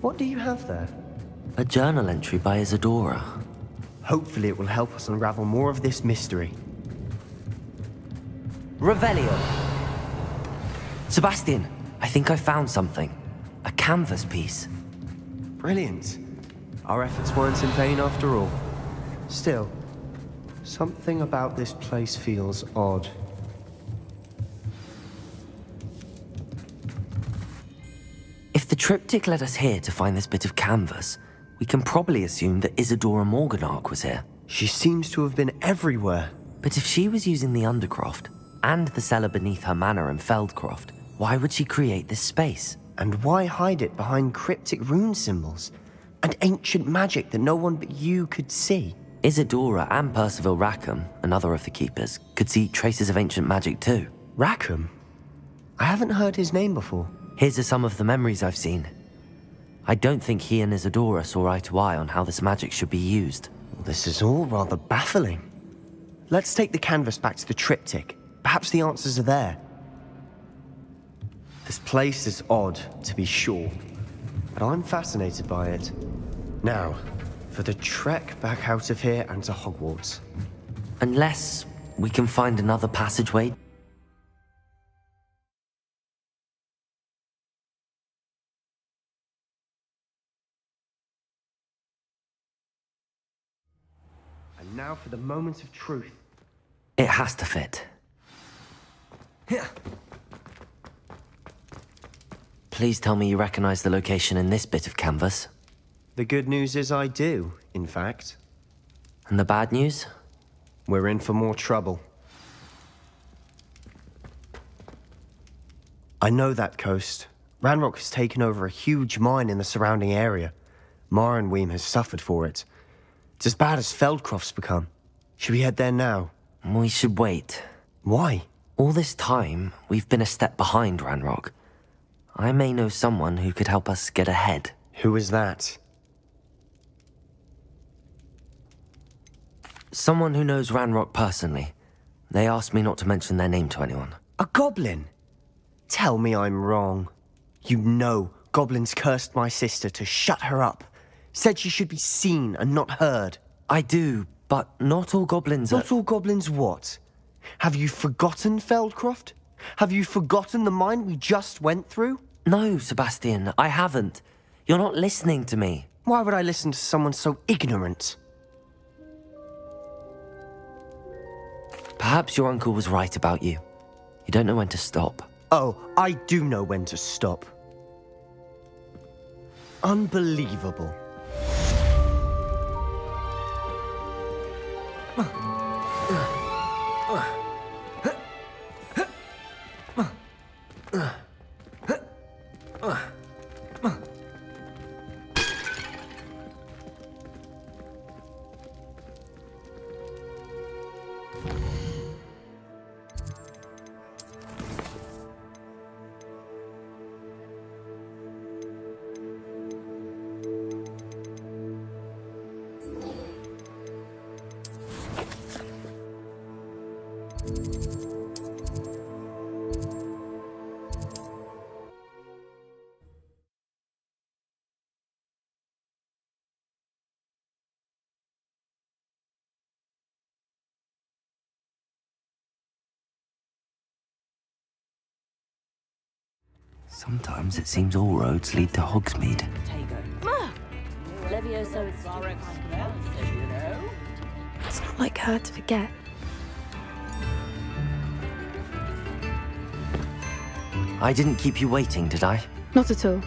What do you have there? A journal entry by Isadora. Hopefully it will help us unravel more of this mystery. Revelio. Sebastian, I think I found something. A canvas piece. Brilliant. Our efforts weren't in vain after all. Still, something about this place feels odd. If the triptych led us here to find this bit of canvas, we can probably assume that Isadora Morganach was here. She seems to have been everywhere. But if she was using the Undercroft, and the cellar beneath her manor in Feldcroft, why would she create this space? And why hide it behind cryptic rune symbols? And ancient magic that no one but you could see? Isadora and Percival Rackham, another of the Keepers, could see traces of ancient magic too. Rackham? I haven't heard his name before. His are some of the memories I've seen. I don't think he and Isadora saw eye to eye on how this magic should be used. Well, this is all rather baffling. Let's take the canvas back to the triptych. Perhaps the answers are there. This place is odd, to be sure, but I'm fascinated by it. Now, for the trek back out of here and to Hogwarts. Unless we can find another passageway. And now for the moment of truth. It has to fit. Please tell me you recognize the location in this bit of canvas. The good news is I do, in fact. And the bad news? We're in for more trouble. I know that coast. Ranrock has taken over a huge mine in the surrounding area. Marrenweem has suffered for it. It's as bad as Feldcroft's become. Should we head there now? We should wait. Why? All this time, we've been a step behind Ranrock. I may know someone who could help us get ahead. Who is that? Someone who knows Ranrock personally. They asked me not to mention their name to anyone. A goblin? Tell me I'm wrong. You know goblins cursed my sister to shut her up. Said she should be seen and not heard. I do, but not all goblins are... Not all goblins what? Have you forgotten Feldcroft? Have you forgotten the mine we just went through? No, Sebastian, I haven't. You're not listening to me. Why would I listen to someone so ignorant? Perhaps your uncle was right about you. You don't know when to stop. Oh, I do know when to stop. Unbelievable. Sometimes it seems all roads lead to Hogsmeade. It's not like her to forget. I didn't keep you waiting, did I? Not at all.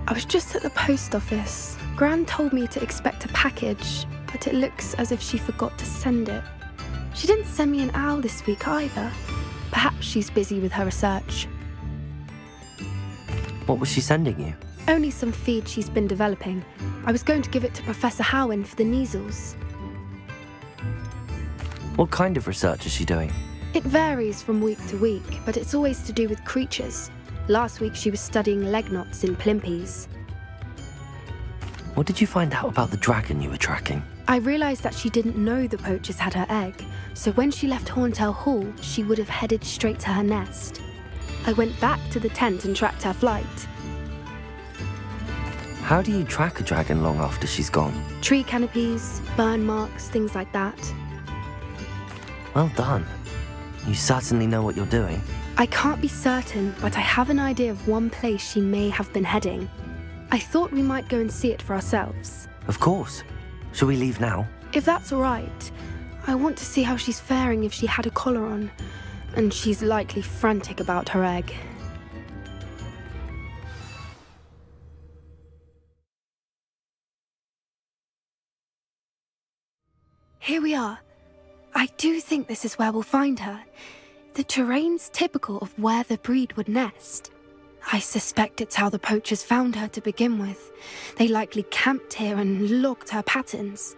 I was just at the post office. Gran told me to expect a package, but it looks as if she forgot to send it. She didn't send me an owl this week either. Perhaps she's busy with her research. What was she sending you? Only some feed she's been developing. I was going to give it to Professor Howen for the measles. What kind of research is she doing? It varies from week to week, but it's always to do with creatures. Last week she was studying leg knots in plimpies. What did you find out about the dragon you were tracking? I realised that she didn't know the poachers had her egg, so when she left Horntail Hall, she would have headed straight to her nest. I went back to the tent and tracked her flight. How do you track a dragon long after she's gone? Tree canopies, burn marks, things like that. Well done. You certainly know what you're doing. I can't be certain, but I have an idea of one place she may have been heading. I thought we might go and see it for ourselves. Of course. Shall we leave now? If that's all right. I want to see how she's faring if she had a collar on. And she's likely frantic about her egg. Here we are. I do think this is where we'll find her. The terrain's typical of where the breed would nest. I suspect it's how the poachers found her to begin with. They likely camped here and logged her patterns.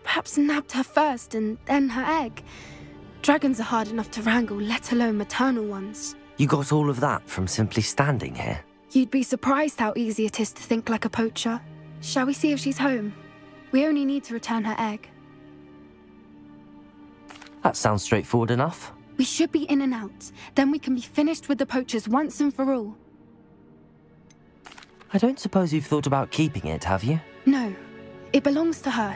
Perhaps nabbed her first and then her egg. Dragons are hard enough to wrangle, let alone maternal ones. You got all of that from simply standing here? You'd be surprised how easy it is to think like a poacher. Shall we see if she's home? We only need to return her egg. That sounds straightforward enough. We should be in and out. Then we can be finished with the poachers once and for all. I don't suppose you've thought about keeping it, have you? No. It belongs to her.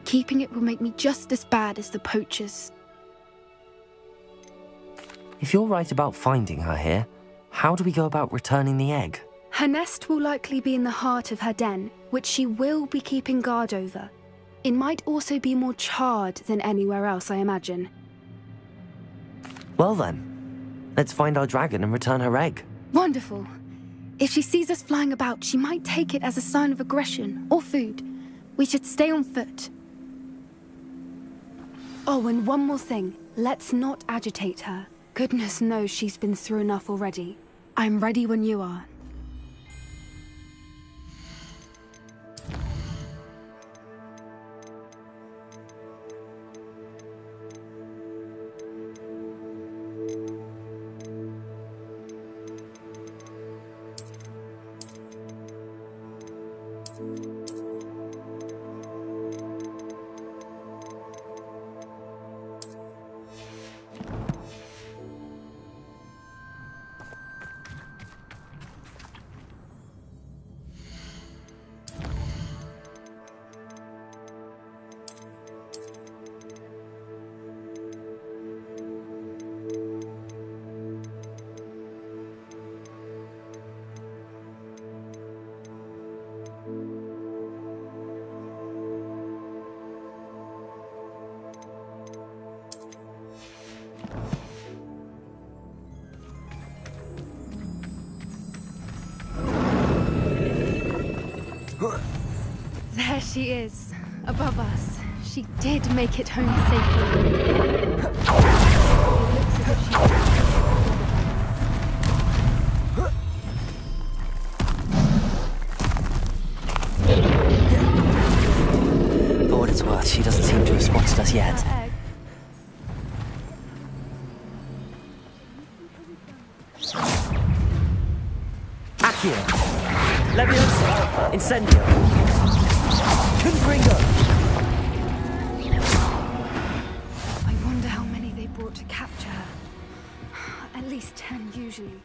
Keeping it will make me just as bad as the poachers. If you're right about finding her here, how do we go about returning the egg? Her nest will likely be in the heart of her den, which she will be keeping guard over. It might also be more charred than anywhere else, I imagine. Well then, let's find our dragon and return her egg. Wonderful. If she sees us flying about, she might take it as a sign of aggression or food. We should stay on foot. Oh, and one more thing. Let's not agitate her. Goodness knows she's been through enough already. I'm ready when you are. There she is, above us. She did make it home safely. It looks as if she's... For what it's worth, she doesn't seem to have spotted us yet. Accio! Leviosa! Incendio! Confringo! I wonder how many they brought to capture her. At least 10 usually.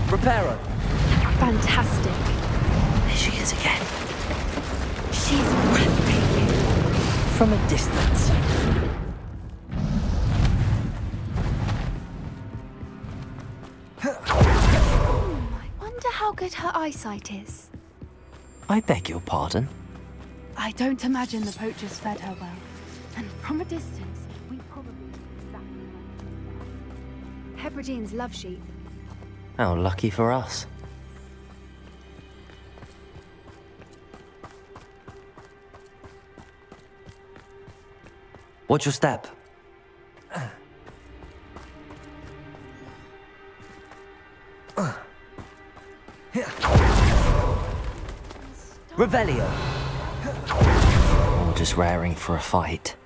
Reparo! Fantastic. There she is again. She's breathtaking. From a distance. I wonder how good her eyesight is. I beg your pardon? I don't imagine the poachers fed her well. And from a distance, we probably... Hebrideans love sheep. How lucky for us. Watch your step. Revelio. Or just raring for a fight.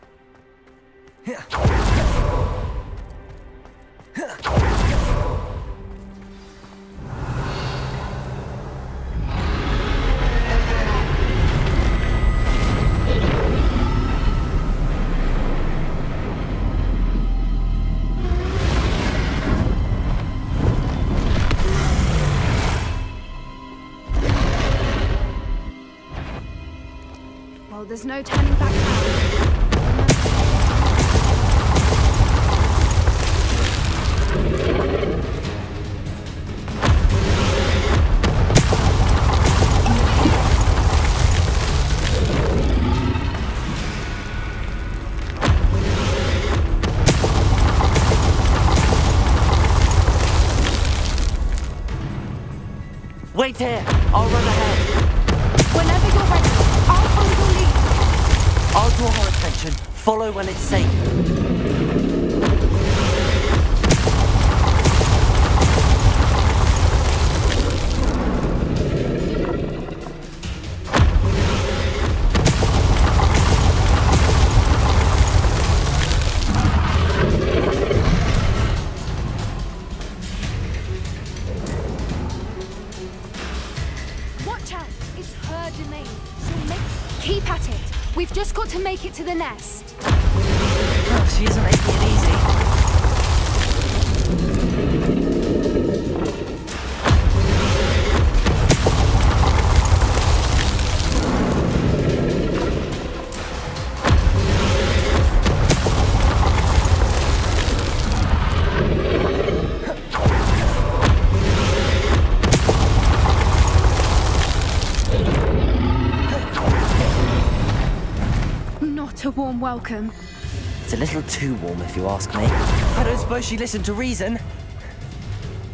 Well, there's no turning back now. Wait here! I'll run ahead. Whenever you're ready, I'll hold your lead. I'll draw her attention Follow when it's safe. Keep at it. We've just got to make it to the nest. Oh, she isn't making it easy. Not a warm welcome. It's a little too warm, if you ask me. I don't suppose she listened to reason.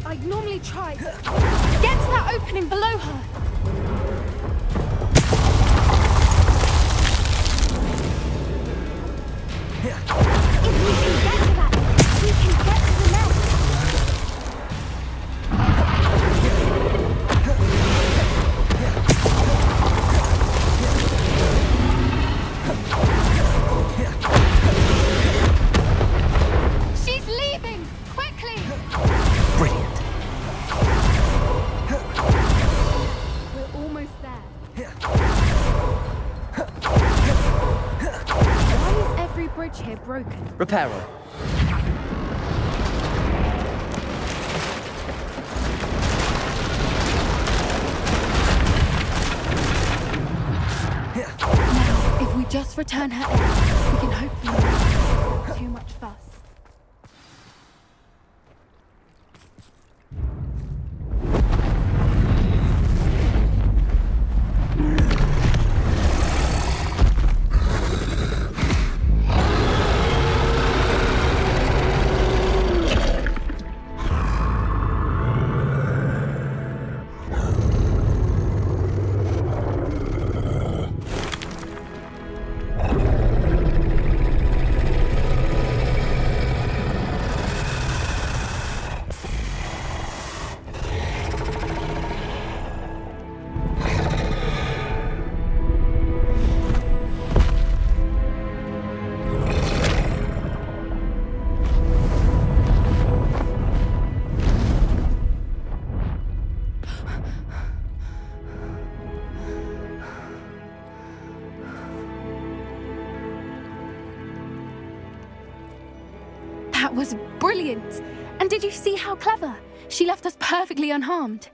I'd normally try. Get to that opening below her. If we can get to that, we can get to the nest. She's leaving! Quickly! Brilliant. We're almost there. Why is every bridge here broken? Repair her. Now, if we just return her egg, we can hopefully make too much fuss. That was brilliant! And did you see how clever? She left us perfectly unharmed.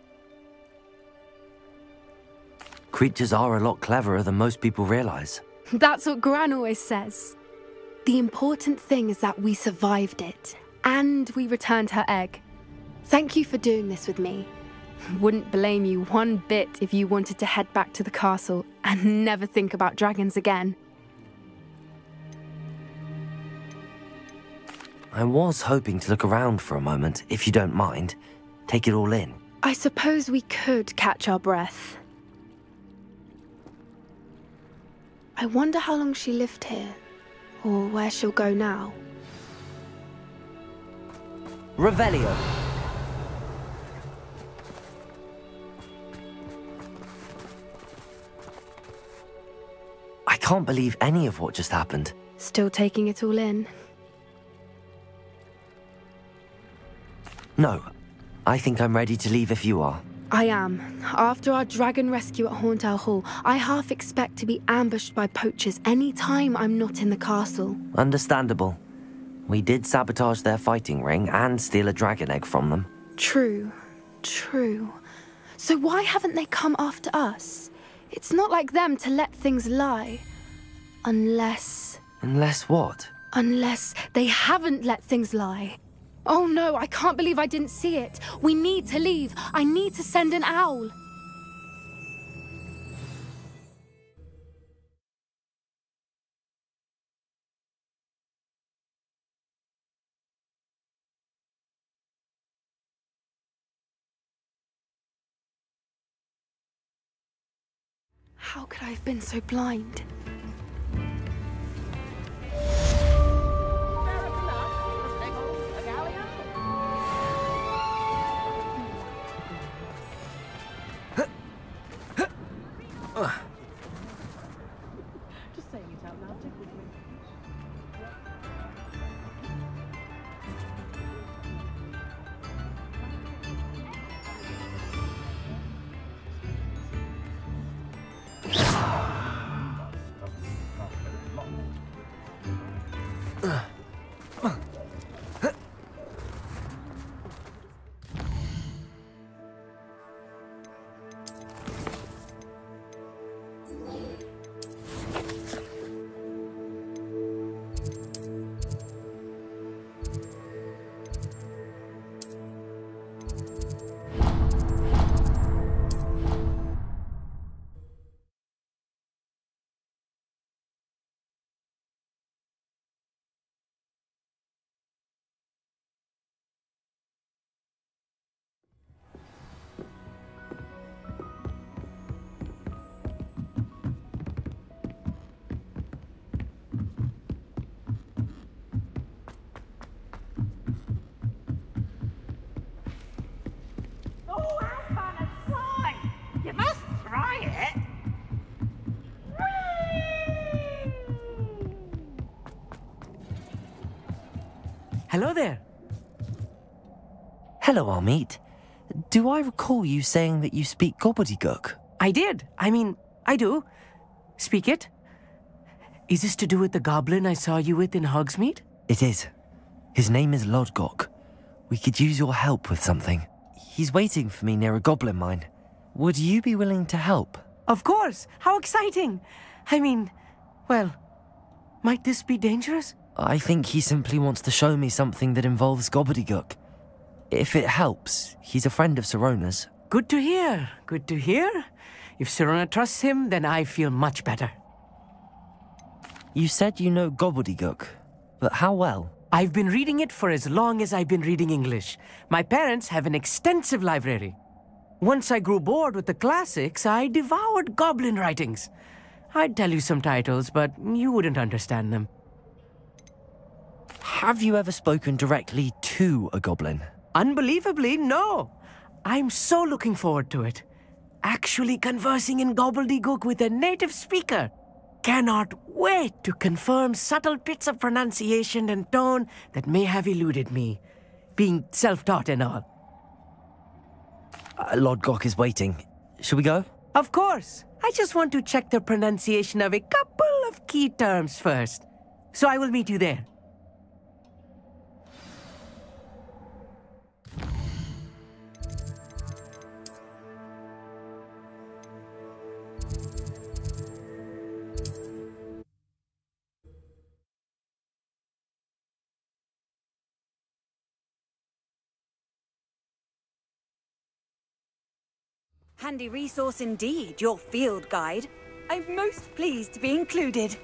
Creatures are a lot cleverer than most people realize. That's what Gran always says. The important thing is that we survived it, and we returned her egg. Thank you for doing this with me. Wouldn't blame you one bit if you wanted to head back to the castle and never think about dragons again. I was hoping to look around for a moment, if you don't mind. Take it all in. I suppose we could catch our breath. I wonder how long she lived here, or where she'll go now. Revelio. I can't believe any of what just happened. Still taking it all in. No, I think I'm ready to leave if you are. I am. After our dragon rescue at Hauntow Hall, I half expect to be ambushed by poachers any time I'm not in the castle. Understandable. We did sabotage their fighting ring and steal a dragon egg from them. True. So why haven't they come after us? It's not like them to let things lie. Unless what? Unless they haven't let things lie. Oh no, I can't believe I didn't see it. We need to leave. I need to send an owl. How could I have been so blind? Just saying it out loud tickles me. Hello there. Hello, Amit. Do I recall you saying that you speak gobbledygook? I did. I do. Speak it. Is this to do with the goblin I saw you with in Hogsmeade? It is. His name is Lodgok. We could use your help with something. He's waiting for me near a goblin mine. Would you be willing to help? Of course. How exciting. Well, might this be dangerous? I think he simply wants to show me something that involves gobbledygook. If it helps, he's a friend of Sirona's. Good to hear. Good to hear. If Sirona trusts him, then I feel much better. You said you know gobbledygook, but how well? I've been reading it for as long as I've been reading English. My parents have an extensive library. Once I grew bored with the classics, I devoured goblin writings. I'd tell you some titles, but you wouldn't understand them. Have you ever spoken directly to a goblin? Unbelievably, no. I'm so looking forward to it. Actually conversing in gobbledygook with a native speaker. Cannot wait to confirm subtle bits of pronunciation and tone that may have eluded me, being self-taught and all. Lodgok is waiting. Shall we go? Of course. I just want to check the pronunciation of a couple of key terms first. So I will meet you there. Handy resource indeed, your field guide. I'm most pleased to be included.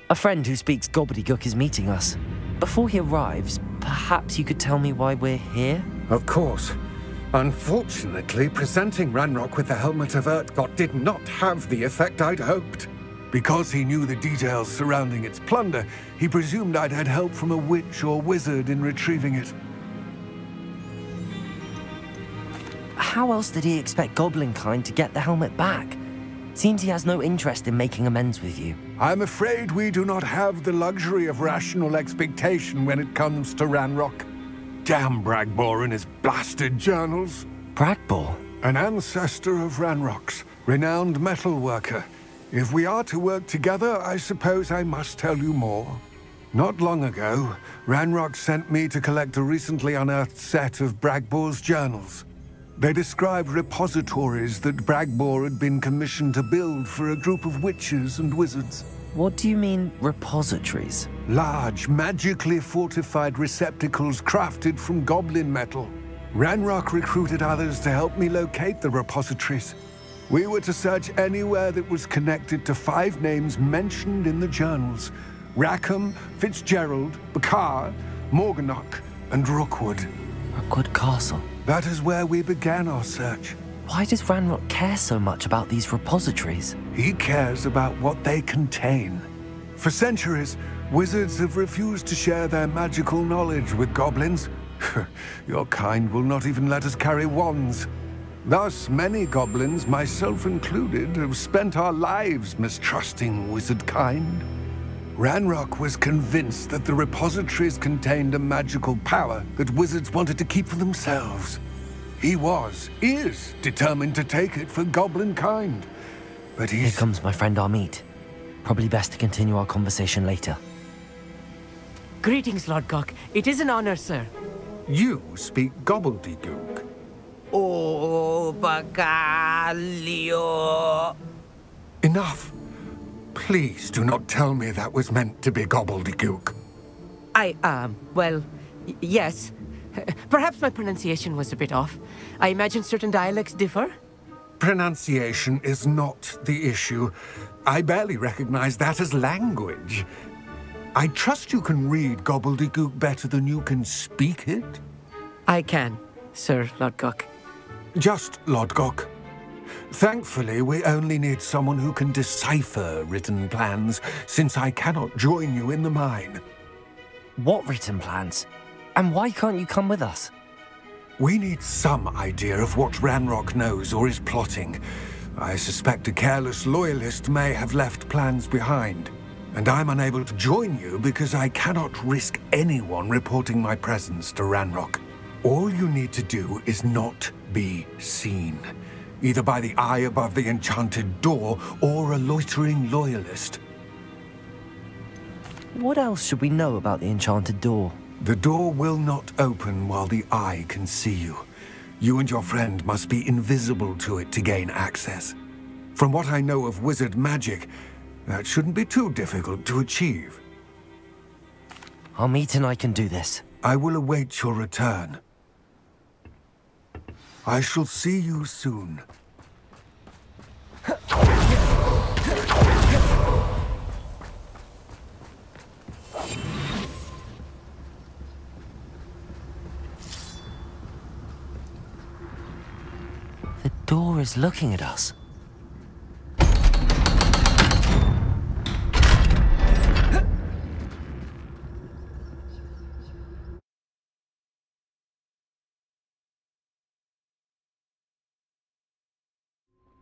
A friend who speaks gobbledygook is meeting us. Before he arrives, perhaps you could tell me why we're here? Of course. Unfortunately, presenting Ranrock with the Helmet of Urtkot did not have the effect I'd hoped. Because he knew the details surrounding its plunder, he presumed I'd had help from a witch or wizard in retrieving it. How else did he expect Goblinkind to get the helmet back? Seems he has no interest in making amends with you. I'm afraid we do not have the luxury of rational expectation when it comes to Ranrock. Damn Bragbor and his blasted journals. Bragbor? An ancestor of Ranrock's, renowned metalworker. If we are to work together, I suppose I must tell you more. Not long ago, Ranrock sent me to collect a recently unearthed set of Bragbor's journals. They described repositories that Bragbor had been commissioned to build for a group of witches and wizards. What do you mean, repositories? Large, magically fortified receptacles crafted from goblin metal. Ranrock recruited others to help me locate the repositories. We were to search anywhere that was connected to 5 names mentioned in the journals: Rackham, Fitzgerald, Bakar, Morganach, and Rookwood. Rookwood Castle. That is where we began our search. Why does Ranrock care so much about these repositories? He cares about what they contain. For centuries, wizards have refused to share their magical knowledge with goblins. Your kind will not even let us carry wands. Thus, many goblins, myself included, have spent our lives mistrusting wizard kind. Ranrock was convinced that the repositories contained a magical power that wizards wanted to keep for themselves. He is determined to take it for goblin kind. But Here comes my friend Amit. Probably best to continue our conversation later. Greetings, Lord Gok. It is an honor, sir. You speak gobbledygook. Oh, Bagalio. Enough. Please do not tell me that was meant to be gobbledygook. Well, yes. Perhaps my pronunciation was a bit off. I imagine certain dialects differ. Pronunciation is not the issue. I barely recognize that as language. I trust you can read gobbledygook better than you can speak it? I can, Sir Lord Gok. Just Lord Gok. Thankfully, we only need someone who can decipher written plans, since I cannot join you in the mine. What written plans? And why can't you come with us? We need some idea of what Ranrock knows or is plotting. I suspect a careless loyalist may have left plans behind. And I'm unable to join you because I cannot risk anyone reporting my presence to Ranrock. All you need to do is not be seen, either by the eye above the enchanted door or a loitering loyalist. What else should we know about the enchanted door? The door will not open while the eye can see you. You and your friend must be invisible to it to gain access. From what I know of wizard magic, that shouldn't be too difficult to achieve. Amit and I can do this. I will await your return. I shall see you soon. The door is looking at us.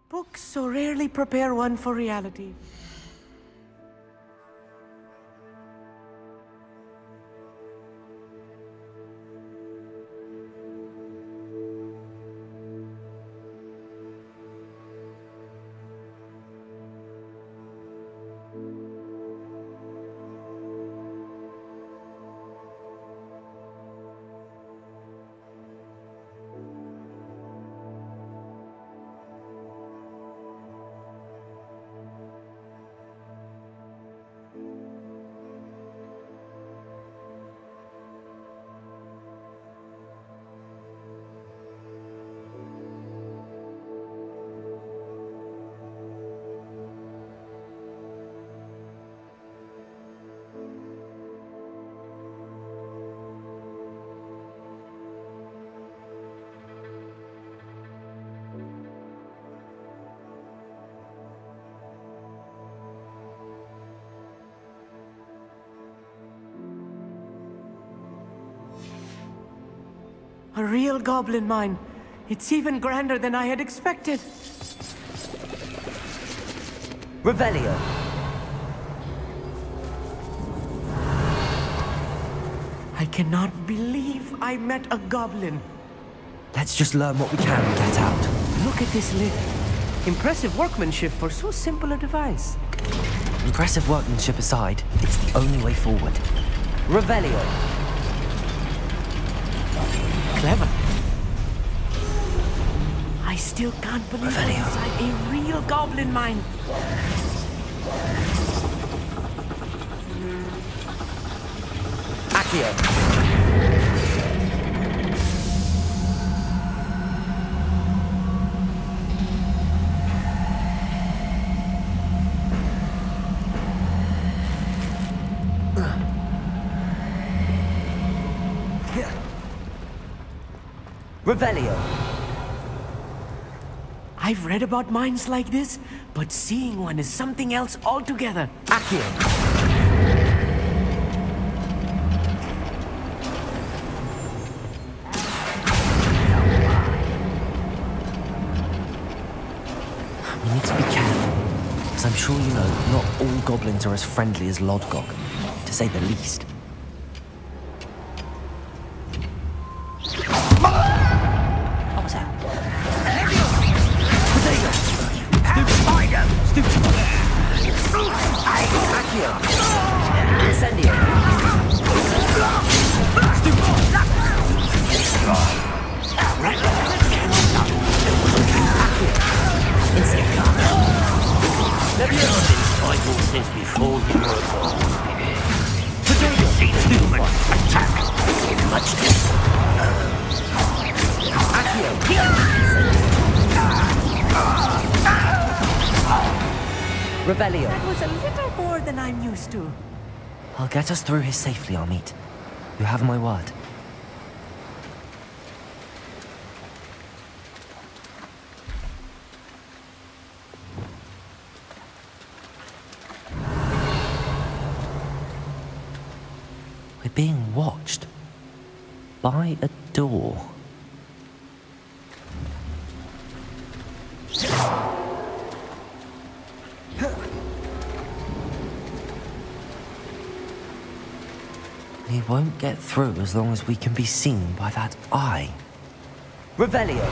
Books so rarely prepare one for reality. A real goblin mine. It's even grander than I had expected. Revelio. I cannot believe I met a goblin. Let's just learn what we can and get out. Look at this lift. Impressive workmanship for so simple a device. Impressive workmanship aside, it's the only way forward. Revelio. Clever. I still can't believe I'm inside a real goblin mine. Accio. Revelio. I've read about mines like this, but seeing one is something else altogether. Accio. We need to be careful, as I'm sure you know, not all goblins are as friendly as Lodgok, to say the least. What was that? Potato! Stupid spider! Stupid! Accio! Incendio! Stupid! Incendio! Leviosa been spiteful since before you were born. Potato! Stupid! Attack! Much Accio! Revelio. That was a little more than I'm used to. I'll get us through here safely, Amit. You have my word. We're being watched by a door. We won't get through as long as we can be seen by that eye. Revelio.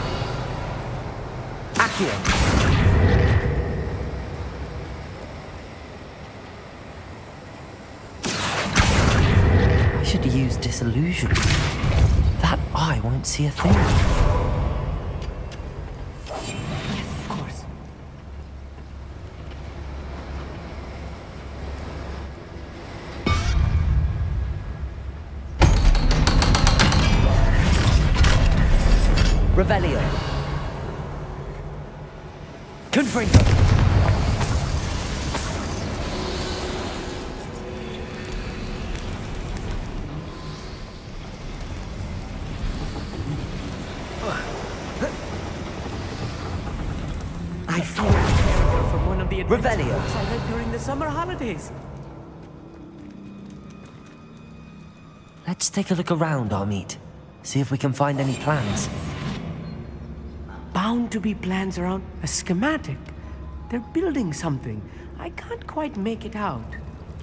Accio. I should use disillusion. That eye won't see a thing. Yes, of course. Revelio. Confringo. I feel like a character from one of the adventure Revelio. books I read during the summer holidays. Let's take a look around, Amit. See if we can find any plans. Bound to be plans around a schematic. They're building something. I can't quite make it out.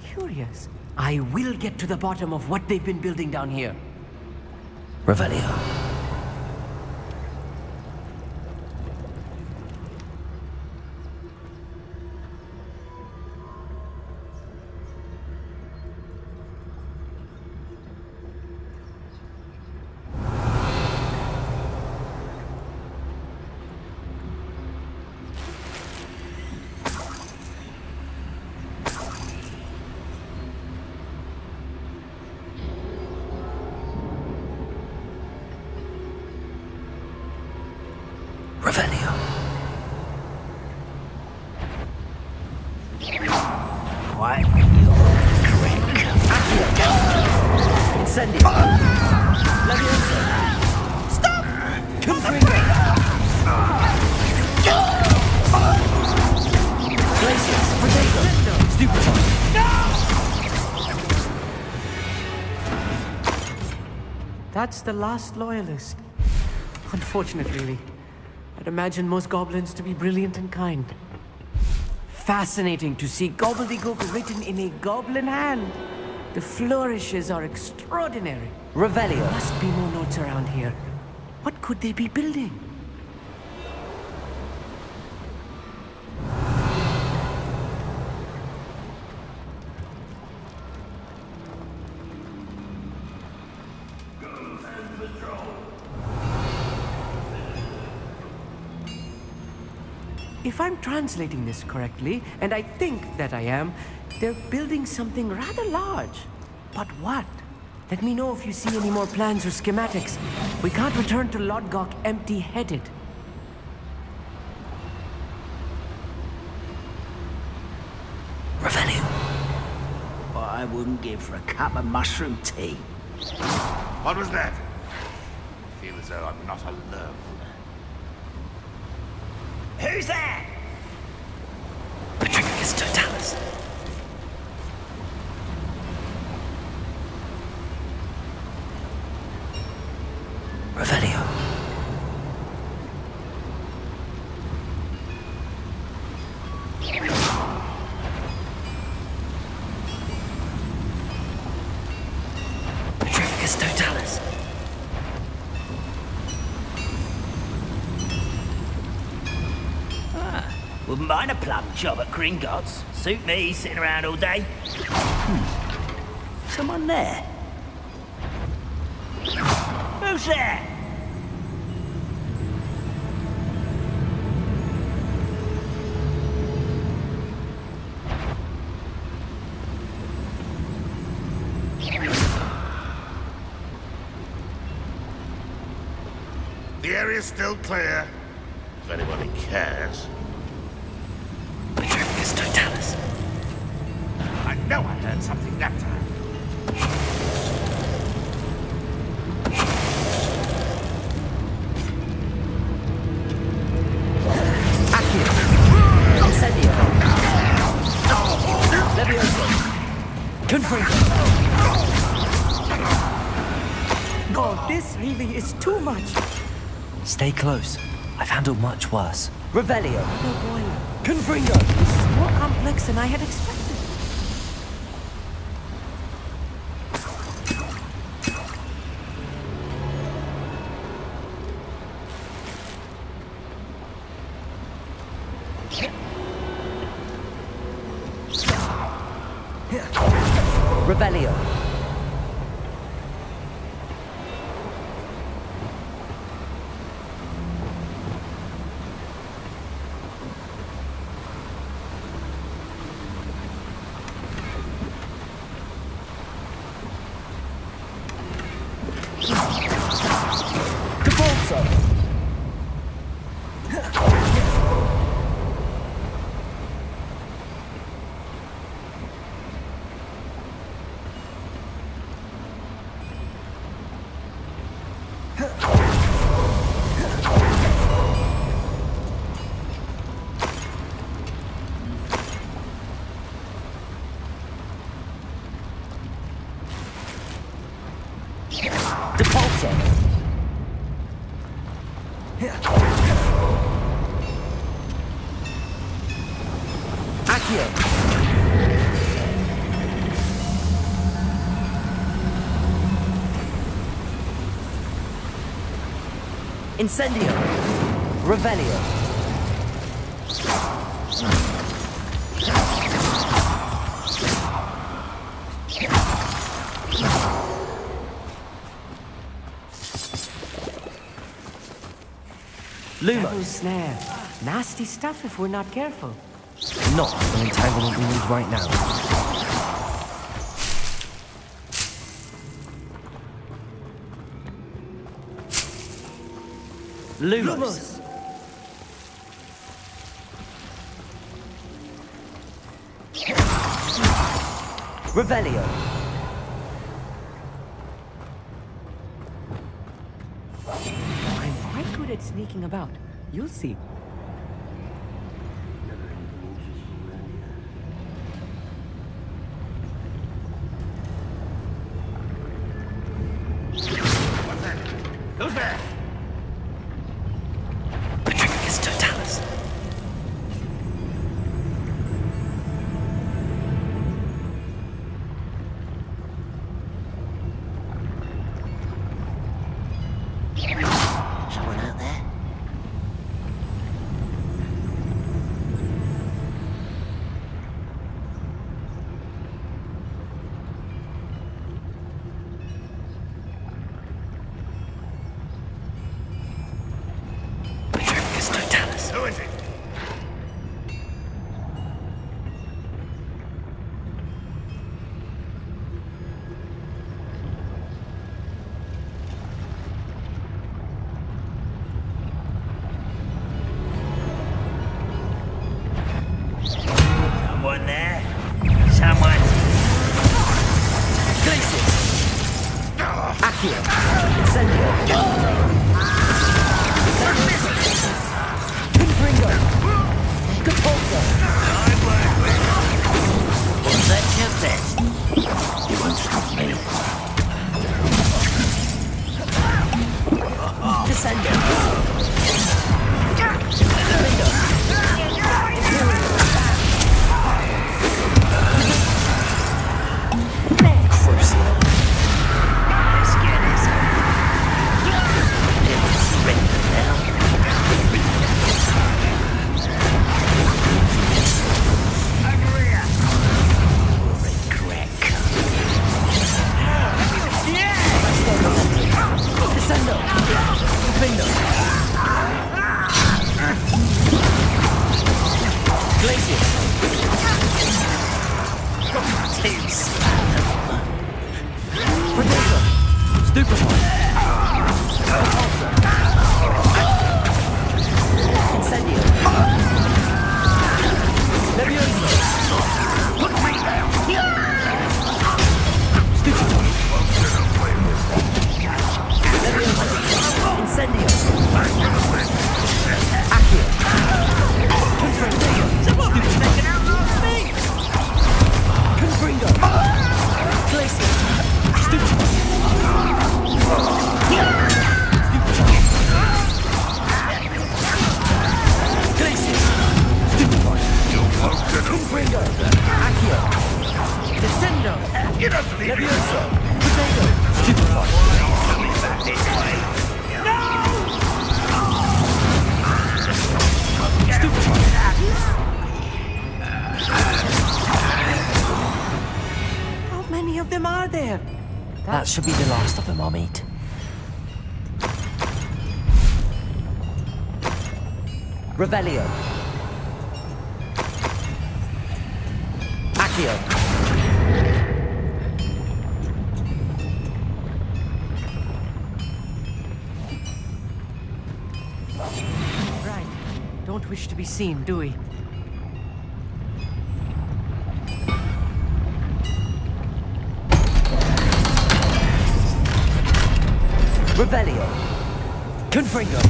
Curious. I will get to the bottom of what they've been building down here. Revelio. Revelio. Quiet. Correct. Incendio. Leviosa. Stop! Confringo. Glacius. Potato. Stupefy. That's the last loyalist. Unfortunate, really. I'd imagine most goblins to be brilliant and kind. Fascinating to see gobbledygook written in a goblin hand. The flourishes are extraordinary. Revelio. There must be more notes around here. What could they be building? If I'm translating this correctly, and I think that I am, they're building something rather large. But what? Let me know if you see any more plans or schematics. We can't return to Lodgok empty-headed. Revelio. What I wouldn't give for a cup of mushroom tea. What was that? I feel as though I'm not alone. Who's that? Patricus Totalis. Revelio. Wouldn't mind a plum job at Gringotts. Suit me, sitting around all day. Someone there? Who's there? The area's still clear. If anybody cares. Totalis. I know I learned something that time. God, this really is too much. Stay close. I've handled much worse. Revelio. Oh boy. Confringo. This is more complex than I had expected. Revelio. Incendio. Revelio. Devil's snare. Nasty stuff if we're not careful. Not the entanglement we need right now. Lumos. Revelio. I'm quite good at sneaking about. You'll see. What's that? Who's there? Totalis. Someone out there? Who is it? Someone there? Someone? Accio. Incendio. Confringo. Capulso. What's that your best? You won't stop me. Descendo. Potato! Stupefy! Incendio! Levioso! Put me down! Stupefy! Levioso! Incendio! Accio! Confringo! Someone's taken out last thing! Confringo! Glacier! Stupefy! Glacier! Stupefy! Confringo! Accio! Descendo! You don't believe me. Levioso! Potato! Stupefy! Back this way. Stupefy! How many of them are there? That should be the last of them I'll meet. Revelio. Accio. Right. Don't wish to be seen, do we? Revelio. Confringo.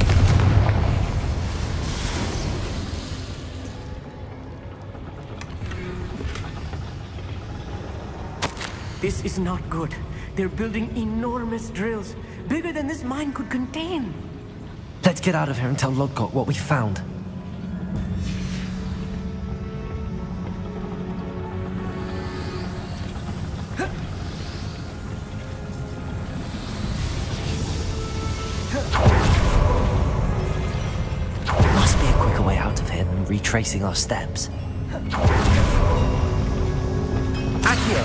This is not good. They're building enormous drills, bigger than this mine could contain. Let's get out of here and tell Lodgok what we found. There must be a quicker way out of here than retracing our steps. Accio.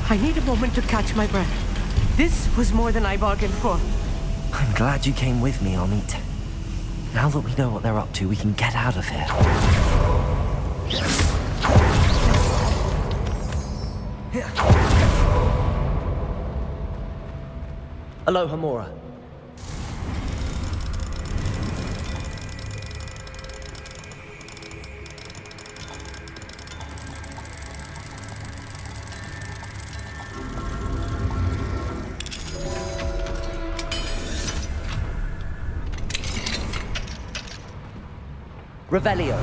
I need a moment to catch my breath. This was more than I bargained for. I'm glad you came with me, Amit. Now that we know what they're up to, we can get out of here. Aloha, Mora. Revelio.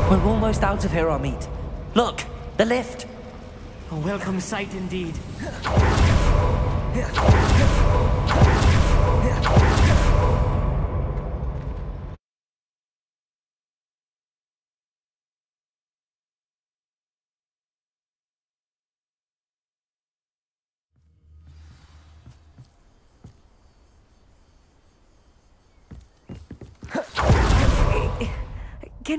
We're almost out of here, Amit. Look, the lift. A welcome sight indeed.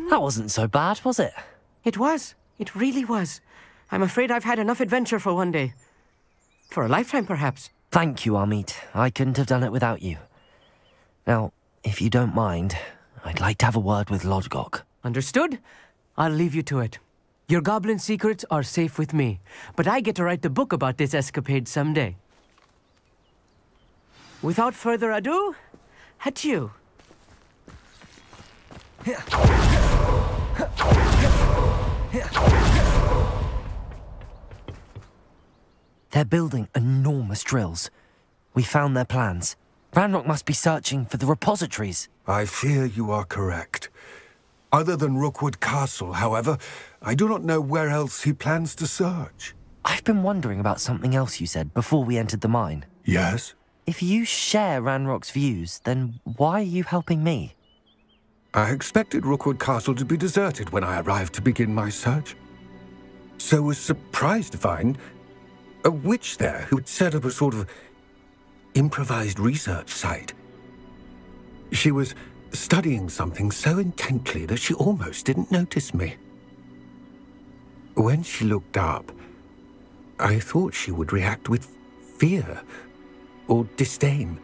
That wasn't so bad, was it? It was. It really was. I'm afraid I've had enough adventure for one day. For a lifetime, perhaps. Thank you, Amit. I couldn't have done it without you. Now, if you don't mind, I'd like to have a word with Lodgok. Understood? I'll leave you to it. Your goblin secrets are safe with me, but I get to write the book about this escapade someday. Without further ado, adieu. They're building enormous drills. We found their plans. Ranrock must be searching for the repositories. I fear you are correct. Other than Rookwood Castle, however, I do not know where else he plans to search. I've been wondering about something else you said before we entered the mine. Yes? If you share Ranrock's views, then why are you helping me? I expected Rookwood Castle to be deserted when I arrived to begin my search. So was surprised to find a witch there who had set up a sort of improvised research site. She was studying something so intently that she almost didn't notice me. When she looked up, I thought she would react with fear or disdain.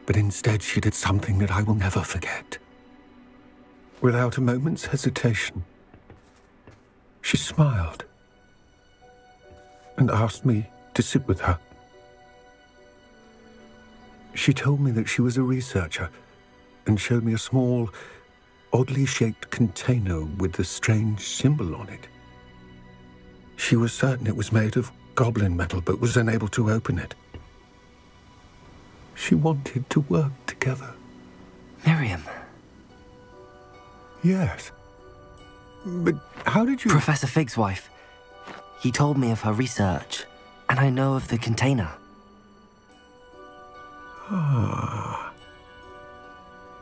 But instead she did something that I will never forget. Without a moment's hesitation, she smiled and asked me to sit with her. She told me that she was a researcher and showed me a small, oddly shaped container with a strange symbol on it. She was certain it was made of goblin metal, but was unable to open it. She wanted to work together. Miriam. Yes. But how did you... Professor Fig's wife. He told me of her research, and I know of the container. Ah.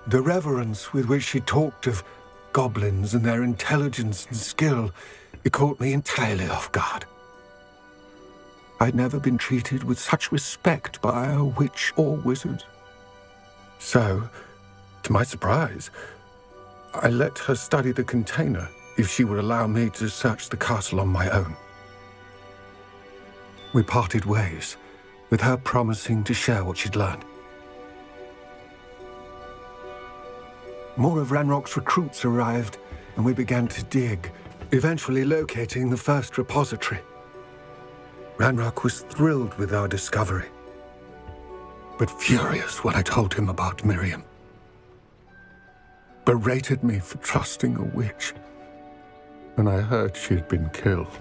The reverence with which she talked of goblins and their intelligence and skill, it caught me entirely off guard. I'd never been treated with such respect by a witch or wizard. So, to my surprise, I let her study the container if she would allow me to search the castle on my own. We parted ways, with her promising to share what she'd learned. More of Ranrock's recruits arrived, and we began to dig, eventually locating the first repository. Ranrock was thrilled with our discovery, but furious when I told him about Miriam. Berated me for trusting a witch, and I heard she had been killed.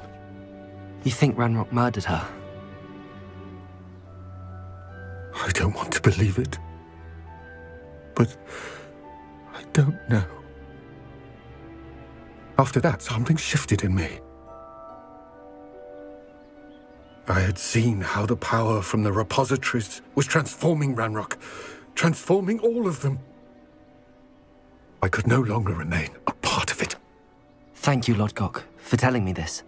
You think Ranrock murdered her? I don't want to believe it, but I don't know. After that, something shifted in me. I had seen how the power from the repositories was transforming Ranrock, transforming all of them. I could no longer remain a part of it. Thank you, Lodgok, for telling me this.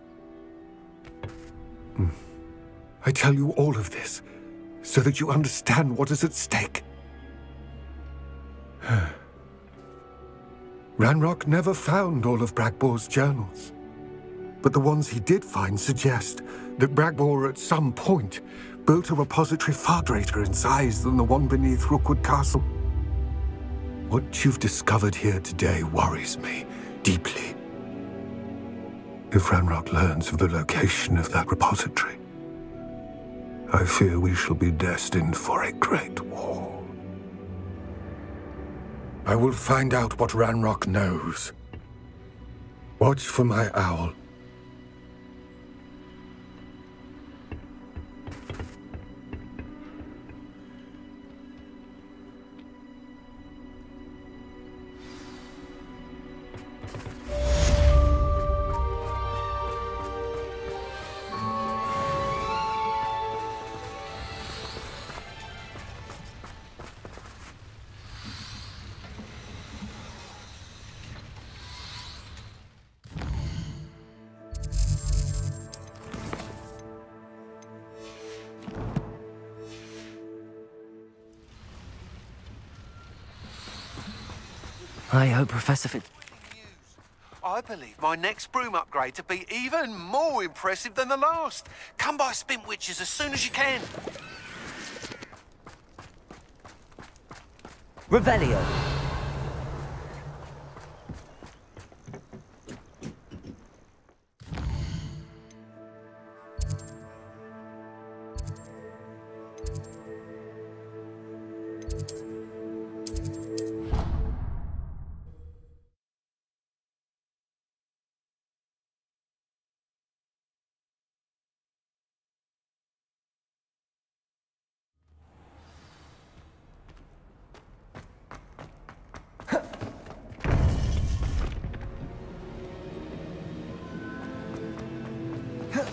I tell you all of this so that you understand what is at stake. Ranrock never found all of Bragbor's journals, but the ones he did find suggest that Bragbor at some point built a repository far greater in size than the one beneath Rookwood Castle. What you've discovered here today worries me deeply. If Ranrock learns of the location of that repository, I fear we shall be destined for a great war. I will find out what Ranrock knows. Watch for my owl. I hope Professor Fig... I believe my next broom upgrade to be even more impressive than the last. Come by Spint Witches as soon as you can. Revelio.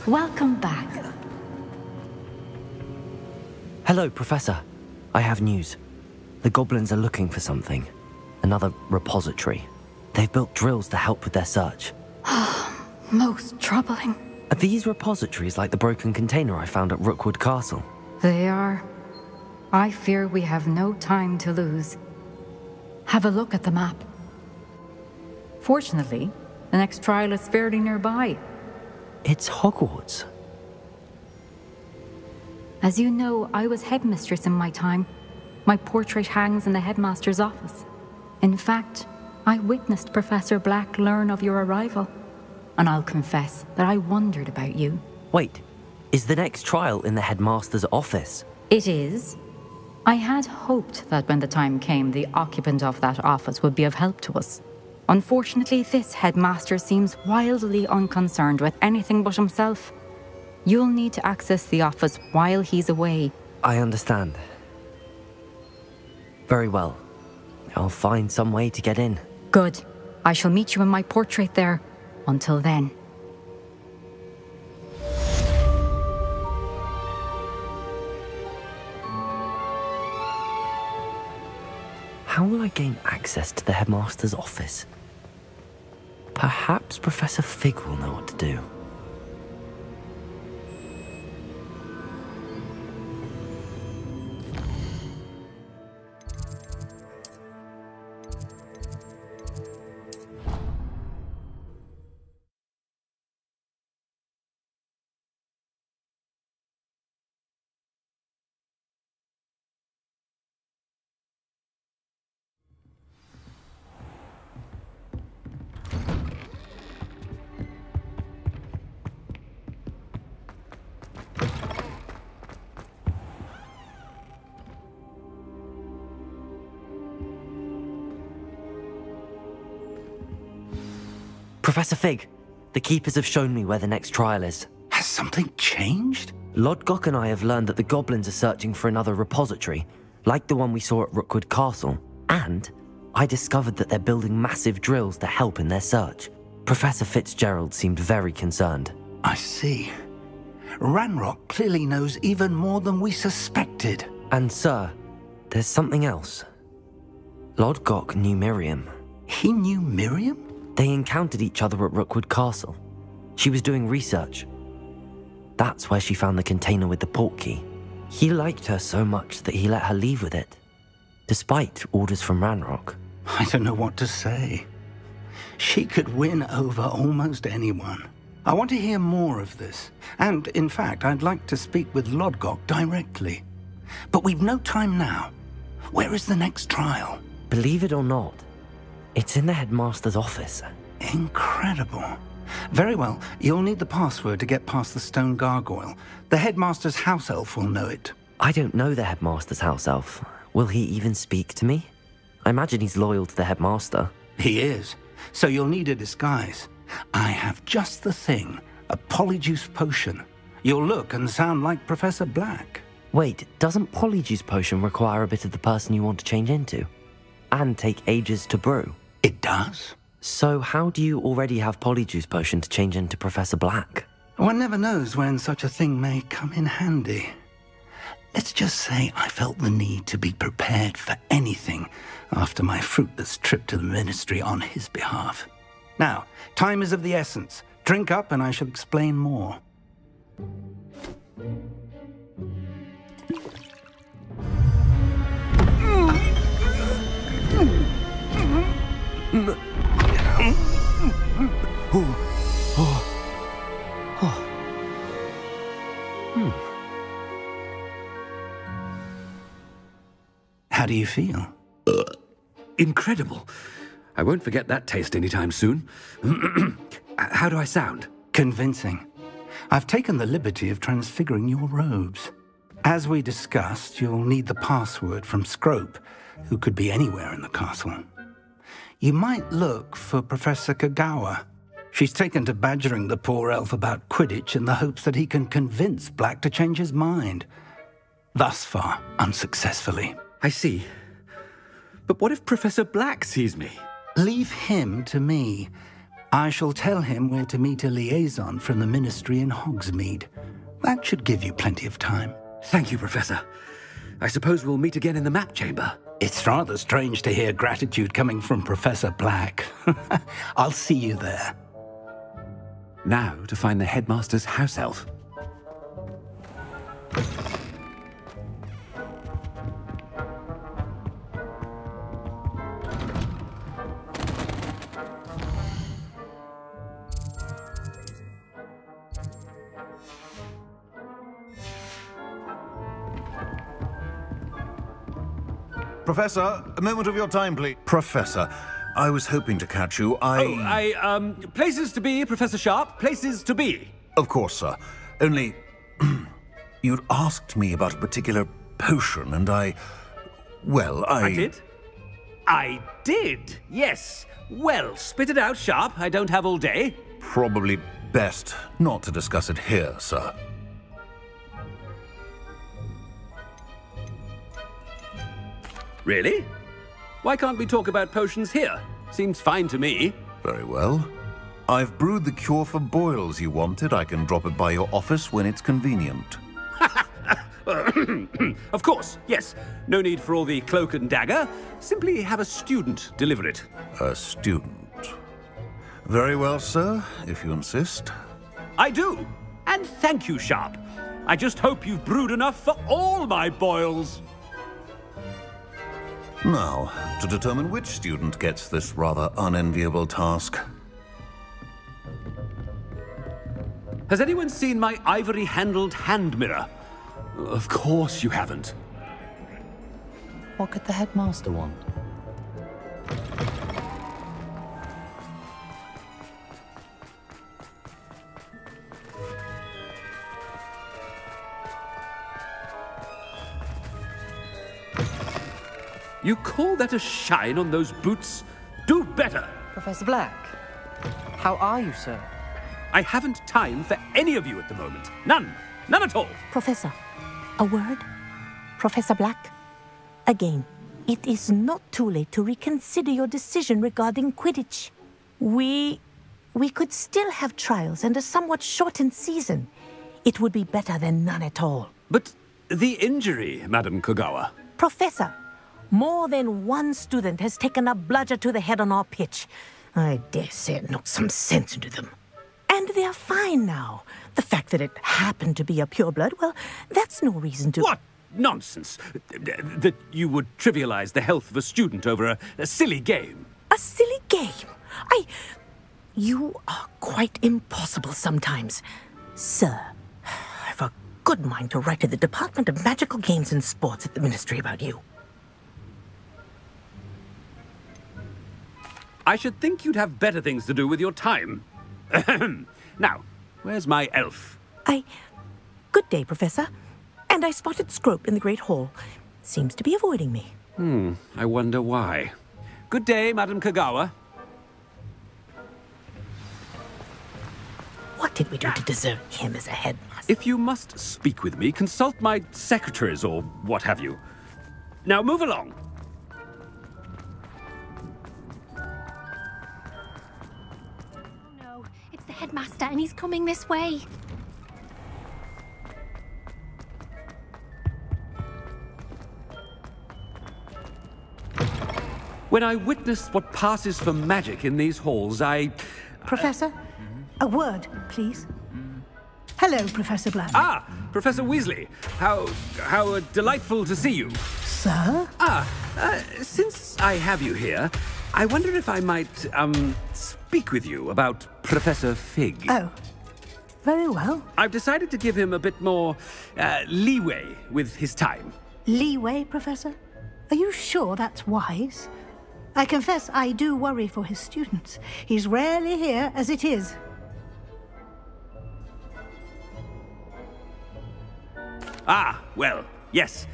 Welcome back. Hello, Professor. I have news. The goblins are looking for something. Another repository. They've built drills to help with their search. Most troubling. Are these repositories like the broken container I found at Rookwood Castle? They are. I fear we have no time to lose. Have a look at the map. Fortunately, the next trial is fairly nearby. It's Hogwarts. As you know, I was headmistress in my time. My portrait hangs in the headmaster's office. In fact, I witnessed Professor Black learn of your arrival. And I'll confess that I wondered about you. Wait, is the next trial in the headmaster's office? It is. I had hoped that when the time came, the occupant of that office would be of help to us. Unfortunately, this headmaster seems wildly unconcerned with anything but himself. You'll need to access the office while he's away. I understand. Very well. I'll find some way to get in. Good. I shall meet you in my portrait there. Until then. How will I gain access to the headmaster's office? Perhaps Professor Fig will know what to do. Professor Fig, the Keepers have shown me where the next trial is. Has something changed? Lodgok and I have learned that the goblins are searching for another repository, like the one we saw at Rookwood Castle. And I discovered that they're building massive drills to help in their search. Professor Fitzgerald seemed very concerned. I see. Ranrock clearly knows even more than we suspected. And sir, there's something else. Lodgok knew Miriam. He knew Miriam? They encountered each other at Rookwood Castle. She was doing research. That's where she found the container with the portkey. He liked her so much that he let her leave with it, despite orders from Ranrock. I don't know what to say. She could win over almost anyone. I want to hear more of this. And, in fact, I'd like to speak with Lodgok directly. But we've no time now. Where is the next trial? Believe it or not, it's in the headmaster's office. Incredible. Very well. You'll need the password to get past the stone gargoyle. The headmaster's house elf will know it. I don't know the headmaster's house elf. Will he even speak to me? I imagine he's loyal to the headmaster. He is. So you'll need a disguise. I have just the thing. A polyjuice potion. You'll look and sound like Professor Black. Wait, doesn't polyjuice potion require a bit of the person you want to change into? And take ages to brew? It does. So how do you already have polyjuice potion to change into Professor Black? One never knows when such a thing may come in handy. Let's just say I felt the need to be prepared for anything after my fruitless trip to the ministry on his behalf. Now, time is of the essence. Drink up and I shall explain more. How do you feel? Incredible. I won't forget that taste anytime soon. How do I sound? Convincing. I've taken the liberty of transfiguring your robes. As we discussed, you'll need the password from Scrope, who could be anywhere in the castle. You might look for Professor Kagawa. She's taken to badgering the poor elf about Quidditch in the hopes that he can convince Black to change his mind. Thus far, unsuccessfully. I see. But what if Professor Black sees me? Leave him to me. I shall tell him where to meet a liaison from the ministry in Hogsmeade. That should give you plenty of time. Thank you, Professor. I suppose we'll meet again in the map chamber. It's rather strange to hear gratitude coming from Professor Black. I'll see you there. Now to find the headmaster's house elf. Professor, a moment of your time, please. Professor, I was hoping to catch you. Places to be, Professor Sharp. Places to be. Of course, sir. Only, you'd asked me about a particular potion, and I did? I did, yes. Well, spit it out, Sharp. I don't have all day. Probably best not to discuss it here, sir. Really? Why can't we talk about potions here? Seems fine to me. Very well. I've brewed the cure for boils you wanted. I can drop it by your office when it's convenient. Of course, yes. No need for all the cloak and dagger. Simply have a student deliver it. A student? Very well, sir, if you insist. I do. And thank you, Sharp. I just hope you've brewed enough for all my boils. Now, to determine which student gets this rather unenviable task. Has anyone seen my ivory-handled hand mirror? Of course you haven't. What could the headmaster want? You call that a shine on those boots? Do better! Professor Black, how are you, sir? I haven't time for any of you at the moment. None. None at all. Professor, a word? Professor Black? Again, it is not too late to reconsider your decision regarding Quidditch. We could still have trials and a somewhat shortened season. It would be better than none at all. But the injury, Madam Kogawa. Professor, more than one student has taken a bludger to the head on our pitch. I dare say it knocked some sense into them. And they're fine now. The fact that it happened to be a pureblood, well, that's no reason to... What nonsense! That you would trivialize the health of a student over a silly game. A silly game? You are quite impossible sometimes. Sir, I've a good mind to write to the Department of Magical Games and Sports at the Ministry about you. I should think you'd have better things to do with your time. Now, where's my elf? Good day, Professor. And I spotted Scrope in the Great Hall. Seems to be avoiding me. I wonder why. Good day, Madam Kogawa. What did we do to deserve him as a headmaster? If you must speak with me, consult my secretaries or what have you. Now move along. The headmaster, and he's coming this way. When I witness what passes for magic in these halls, Professor, a word, please. Hello, Professor Black. Ah, Professor Weasley. How delightful to see you. Sir? Since I have you here, I wonder if I might, speak with you about Professor Fig. Oh, very well. I've decided to give him a bit more, leeway with his time. Leeway, Professor? Are you sure that's wise? I confess I do worry for his students. He's rarely here as it is. Well, yes.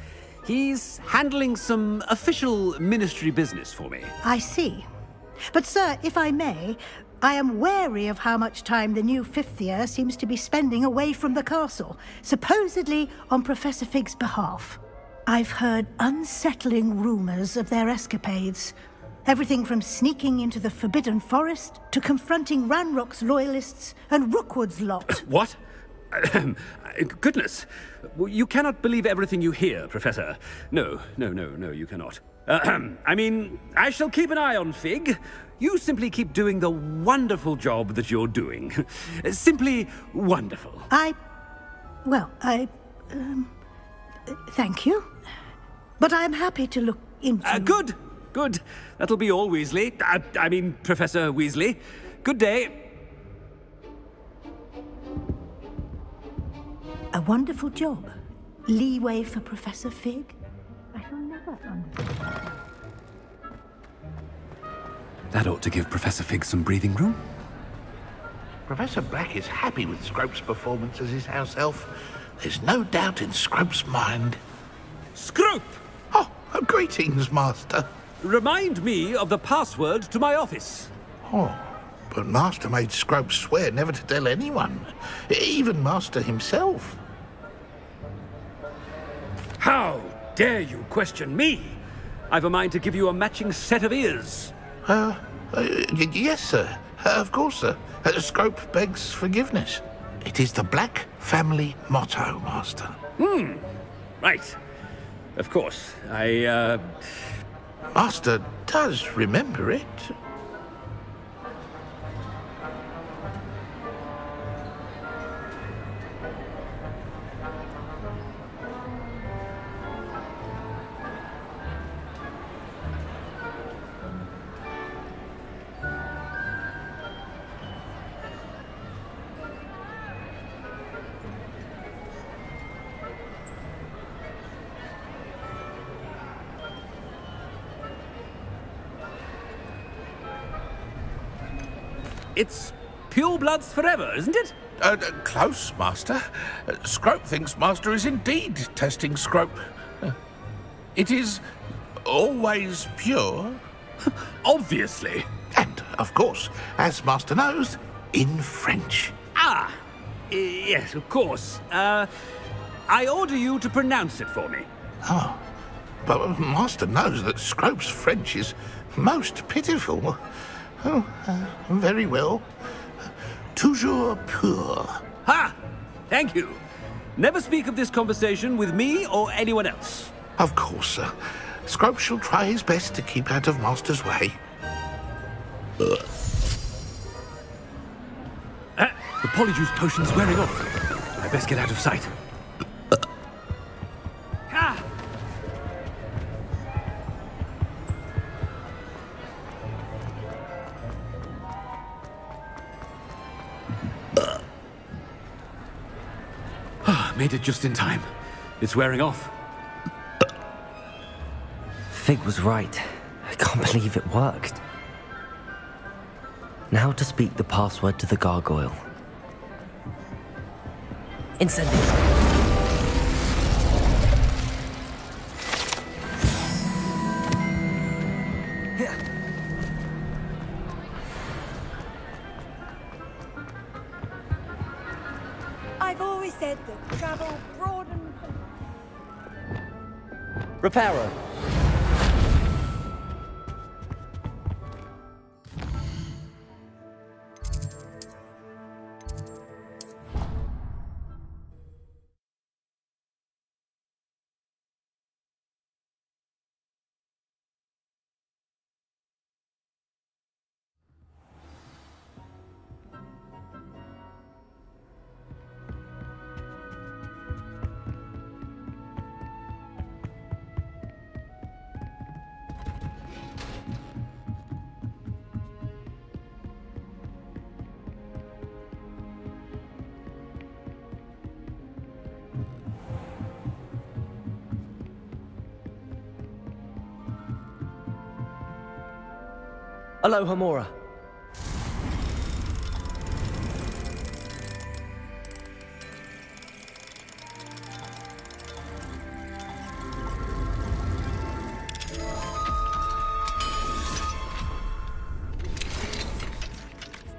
He's handling some official ministry business for me. I see. But, sir, if I may, I am wary of how much time the new fifth year seems to be spending away from the castle, supposedly on Professor Fig's behalf. I've heard unsettling rumors of their escapades. Everything from sneaking into the Forbidden Forest to confronting Ranrock's loyalists and Rookwood's lot. What? Goodness. You cannot believe everything you hear, Professor. No, you cannot. I mean, I shall keep an eye on Fig. You simply keep doing the wonderful job that you're doing. Simply wonderful. Thank you. But I'm happy to look into... Good. That'll be all, Weasley. I mean, Professor Weasley. Good day. A wonderful job. Leeway for Professor Fig? I shall never understand. That ought to give Professor Fig some breathing room. Professor Black is happy with Scrope's performance as his house elf. There's no doubt in Scrope's mind. Scrope! Oh, greetings, Master. Remind me of the password to my office. Oh, but Master made Scrope swear never to tell anyone, even Master himself. How dare you question me? I've a mind to give you a matching set of ears. Yes, sir. Of course, sir. Scrope begs forgiveness. It is the Black family motto, Master. Right. Of course. Master does remember it. It's pure bloods forever, isn't it? Close, Master. Scrope thinks Master is indeed testing Scrope. It is always pure. Obviously. And, of course, as Master knows, in French. Yes, of course. I order you to pronounce it for me. Oh, but Master knows that Scrope's French is most pitiful. Oh, very well. Toujours pur. Ha! Thank you. Never speak of this conversation with me or anyone else. Of course, sir. Scrope shall try his best to keep out of Master's way. The Polyjuice potion's wearing off. I best get out of sight. Made it just in time. It's wearing off. Fig was right. I can't believe it worked. Now to speak the password to the gargoyle. Incendio. I've always said that travel broadens... Reparo. Aloha, Mora.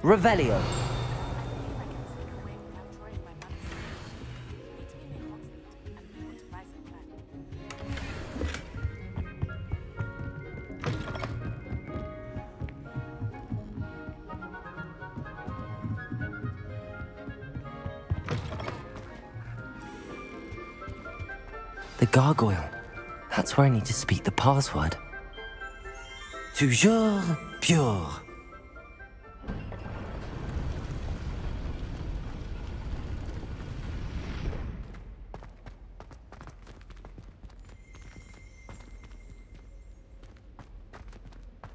Revelio. gargoyle. That's where I need to speak the password. Toujours pure.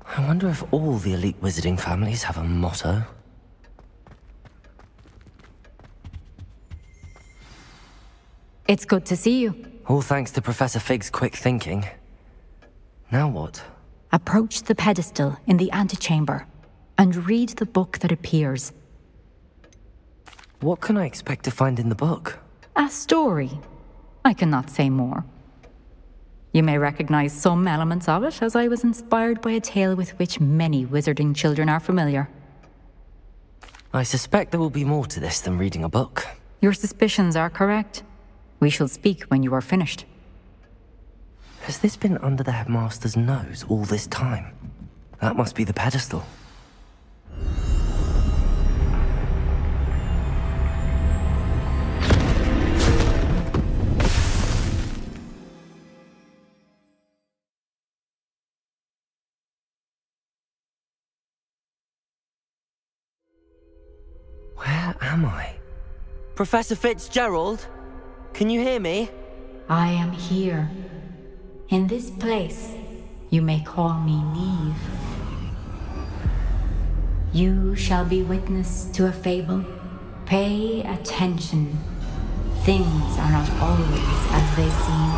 I wonder if all the elite wizarding families have a motto. It's good to see you. All thanks to Professor Fig's quick thinking. Now what? Approach the pedestal in the antechamber and read the book that appears. What can I expect to find in the book? A story. I cannot say more. You may recognize some elements of it, as I was inspired by a tale with which many wizarding children are familiar. I suspect there will be more to this than reading a book. Your suspicions are correct. We shall speak when you are finished. Has this been under the headmaster's nose all this time? That must be the pedestal. Where am I? Professor Fitzgerald? Can you hear me? I am here. In this place, you may call me Neve. You shall be witness to a fable. Pay attention. Things are not always as they seem.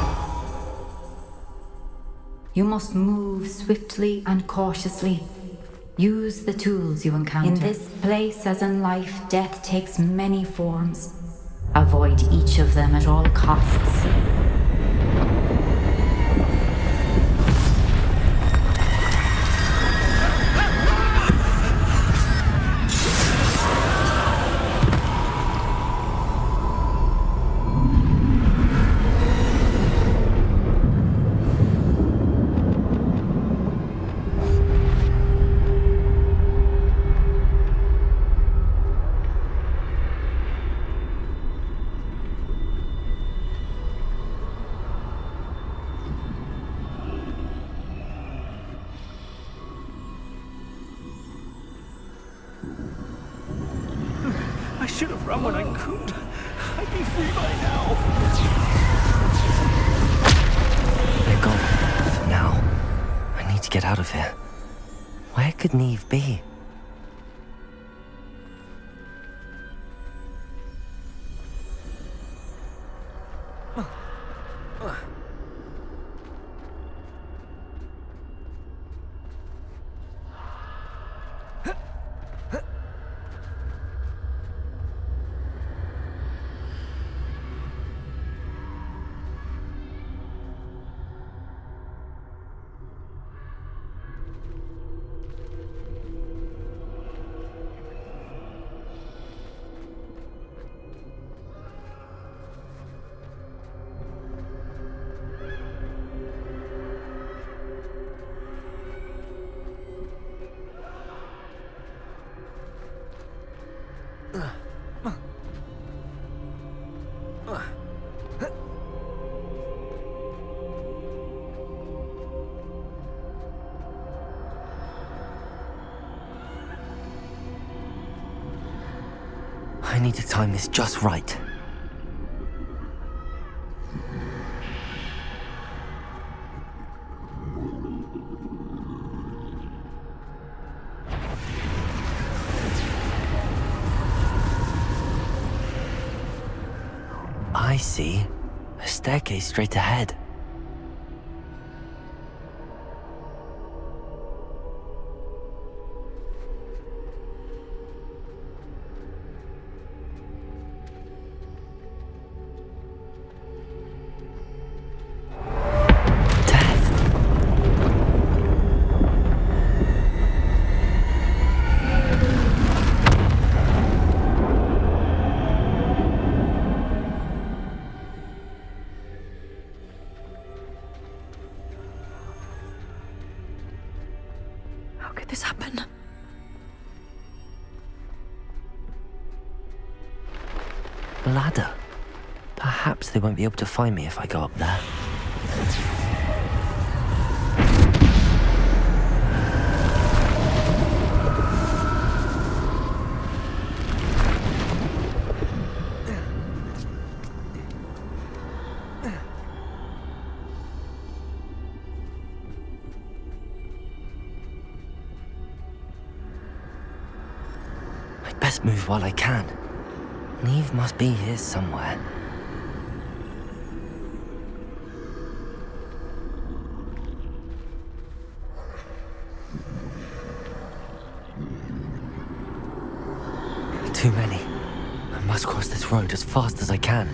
You must move swiftly and cautiously. Use the tools you encounter. In this place, as in life, death takes many forms. Avoid each of them at all costs. I should have run when I could. I'd be free by now. They're gone. For now. I need to get out of here. Where could Neve be? I need to time this just right. I see. A staircase straight ahead. How could this happen? Ladder. Perhaps they won't be able to find me if I go up there. Best move while I can. Neve must be here somewhere. Too many. I must cross this road as fast as I can.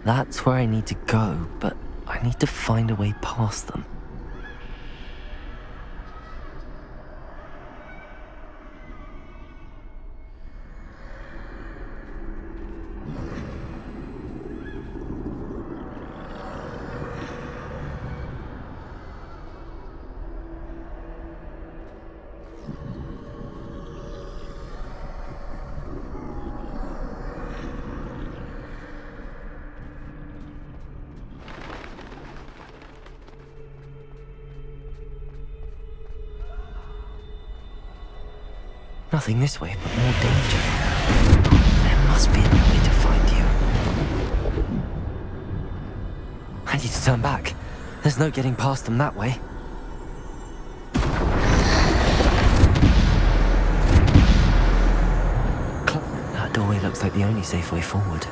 That's where I need to go, but I need to find a way past them. Nothing this way, but more danger. There must be another way to find you. I need to turn back. There's no getting past them that way. That doorway looks like the only safe way forward.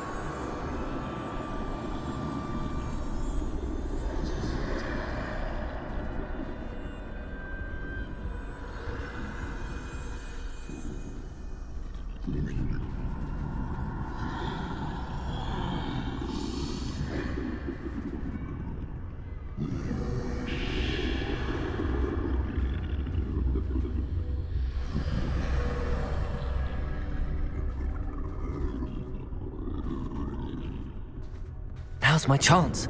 Now's my chance.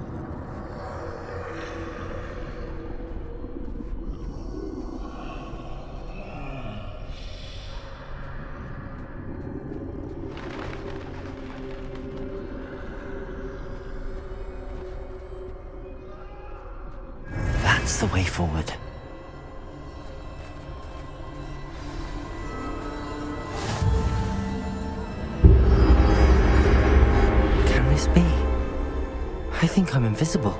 That's the way forward. Can this be? I think I'm invisible.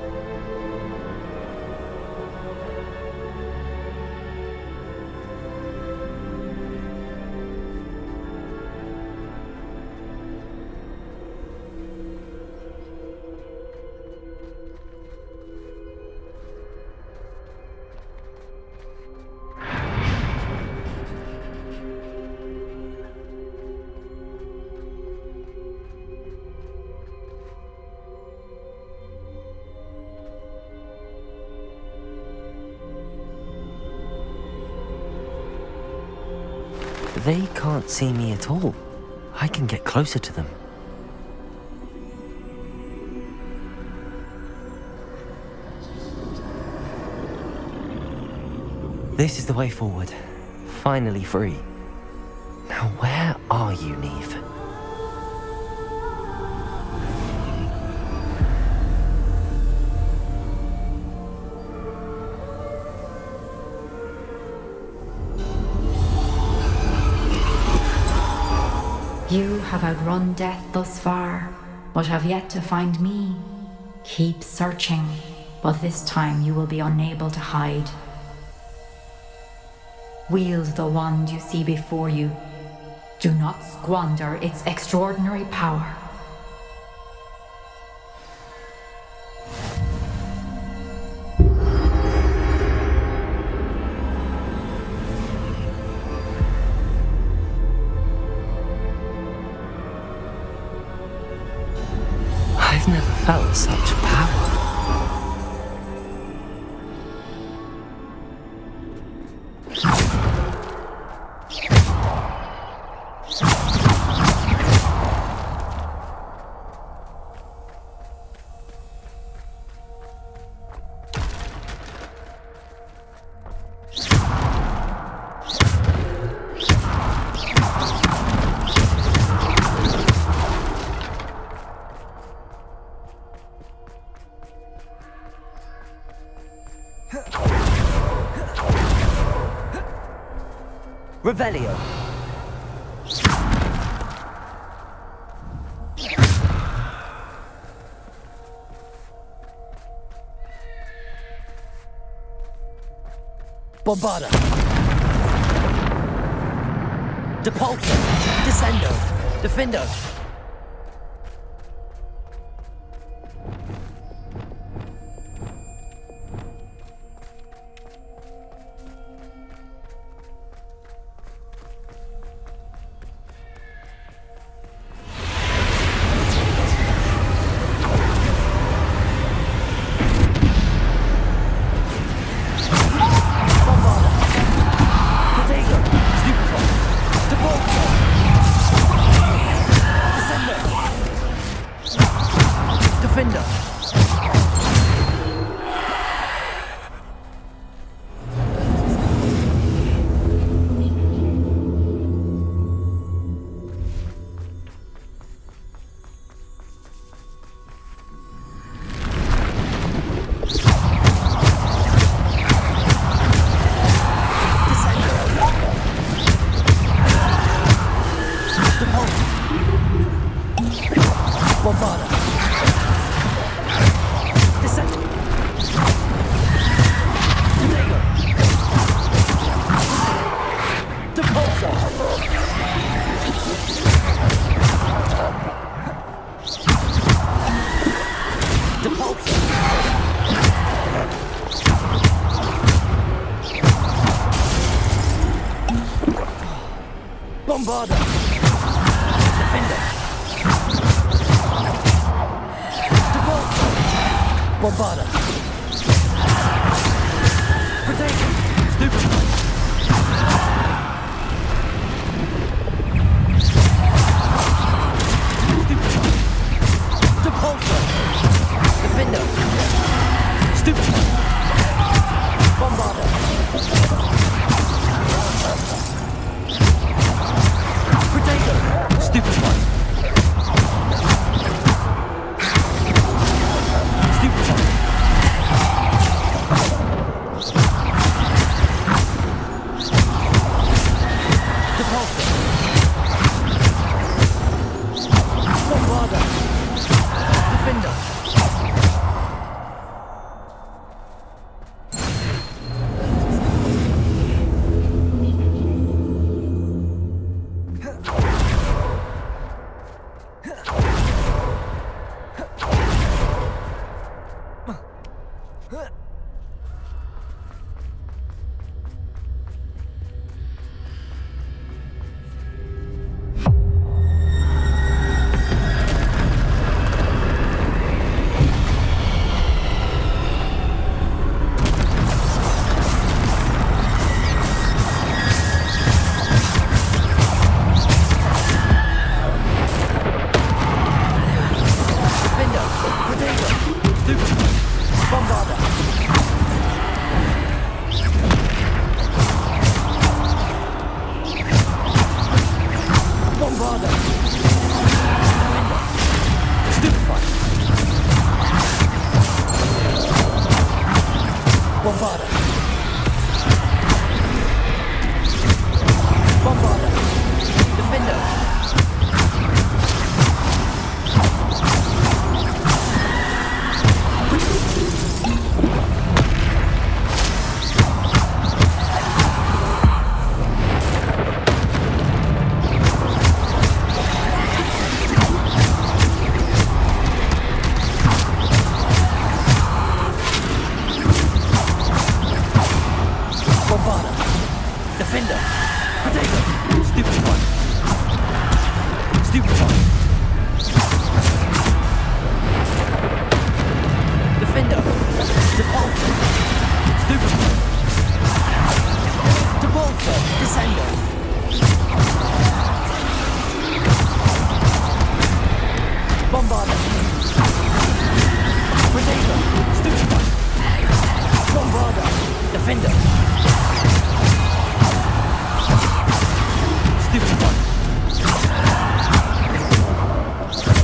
They can't see me at all. I can get closer to them. This is the way forward. Finally free. Now where are you, Neve? You have outrun death thus far, but have yet to find me. Keep searching, but this time you will be unable to hide. Wield the wand you see before you. Do not squander its extraordinary power. I've never felt such power. Revelio. Bombarda. Depulso. Descendo. Defendo. Bombarda! Defender! Depulso! Bombarda! Protego! Stupefy! Stupefy! Depulso! Defender! Stupefy! Bombarda! Stupid one. Stupid one. Depulso.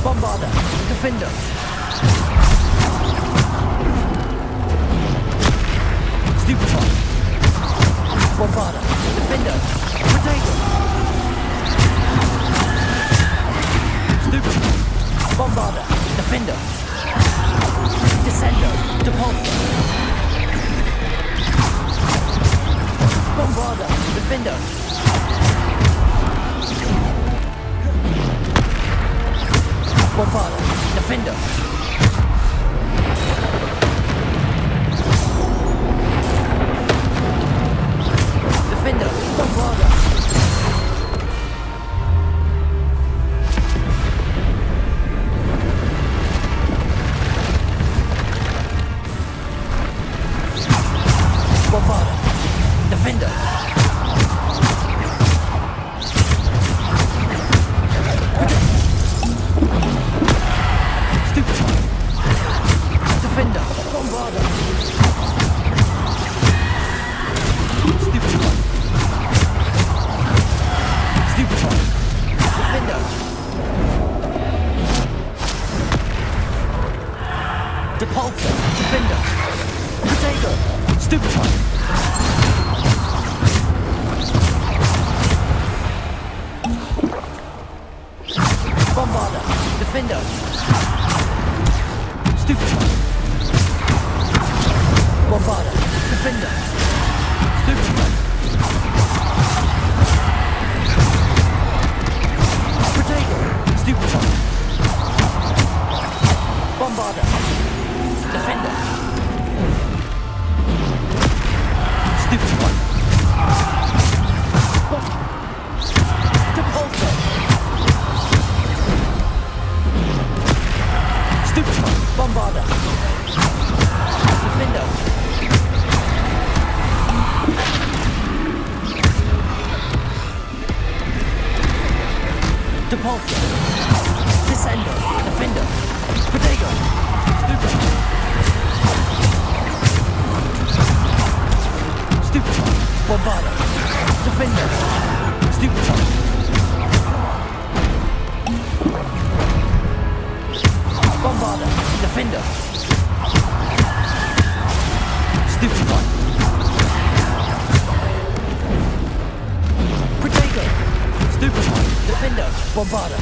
Bombarda. Defender. Bombarda. Defender. Potato. Stupid. Bombarda. Defender. Descendo. Depulsor. Bombarda. Defender. Bombarda. Defender. Defender. Bombarda. Bombarda. Defender. Defender. Bombarda. Stupid. Stupid. Defender. Depulsor. Defender. Potato. Stupid. Bombarda. Defender. Stupid. Bombarda. Defender. Stupid. Potato. Stupid. Bombarda. Defender. Stupid. Depulsor. Stupid. Bombarda. Defender. Depulsor. Descendo. Defender. Potato. Stupid. Stupid. Bombarda. Defender. Stupid. Bombarda. Defender. Stupid. Potato. Stupid. Defender. Bombarda.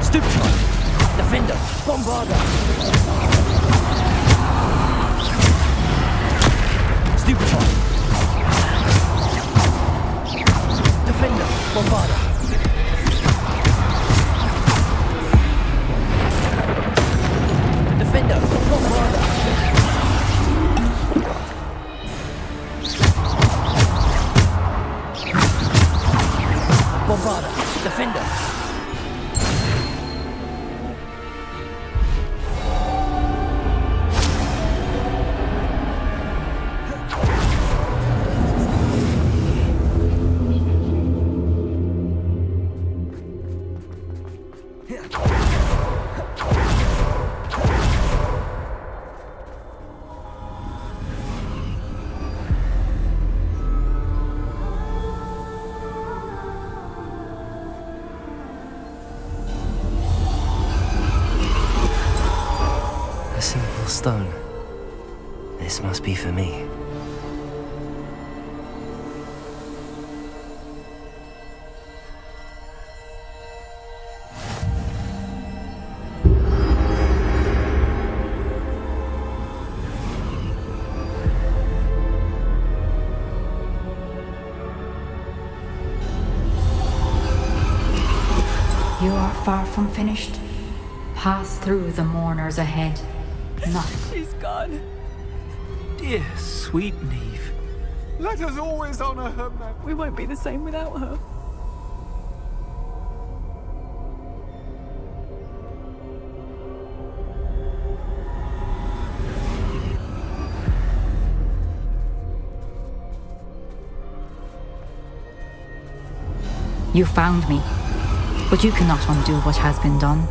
Stupid. Defender. Bombarda. Stupid. Defender. Bombarda. Defender. Bombarda. Bombarda. Defender. Stone. This must be for me. You are far from finished. Pass through the mourners ahead. Not. She's gone. Dear, sweet Neve. Let us always honor her memory. We won't be the same without her. You found me, but you cannot undo what has been done.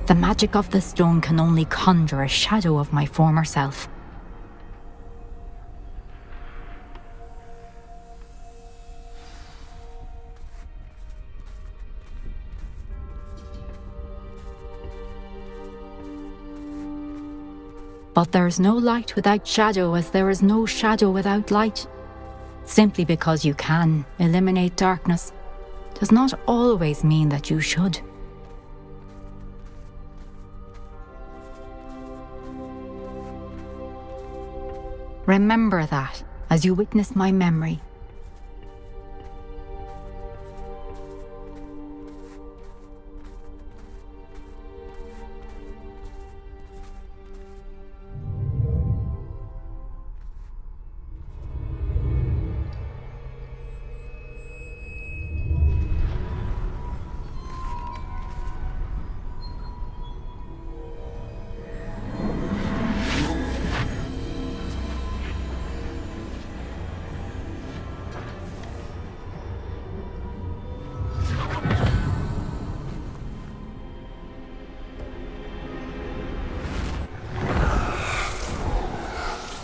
The magic of the stone can only conjure a shadow of my former self. But there's no light without shadow, as there is no shadow without light. Simply because you can eliminate darkness does not always mean that you should. Remember that as you witness my memory.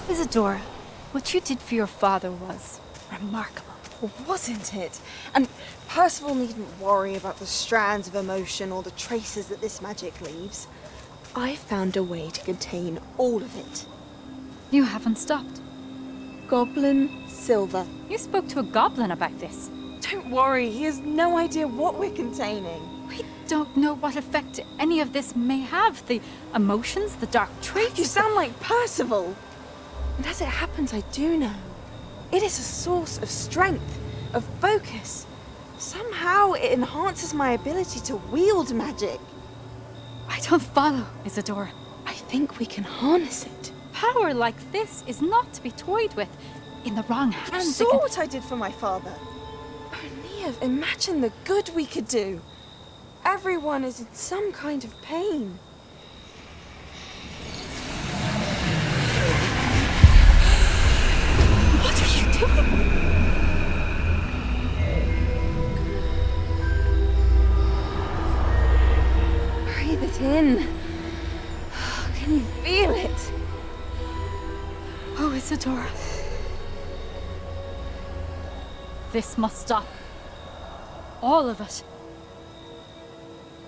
Isadora, what you did for your father was remarkable. Wasn't it? And Percival needn't worry about the strands of emotion or the traces that this magic leaves. I found a way to contain all of it. You haven't stopped. Goblin Silver. You spoke to a goblin about this. Don't worry, he has no idea what we're containing. We don't know what effect any of this may have. The emotions, the dark traits. You sound like Percival. And as it happens, I do know. It is a source of strength, of focus. Somehow it enhances my ability to wield magic. I don't follow, Isadora. I think we can harness it. Power like this is not to be toyed with. In the wrong hands. You saw what I did for my father. O'Neill, imagine the good we could do. Everyone is in some kind of pain. What are you doing? Breathe it in. Can you feel it? Oh, Isadora. This must stop. All of it.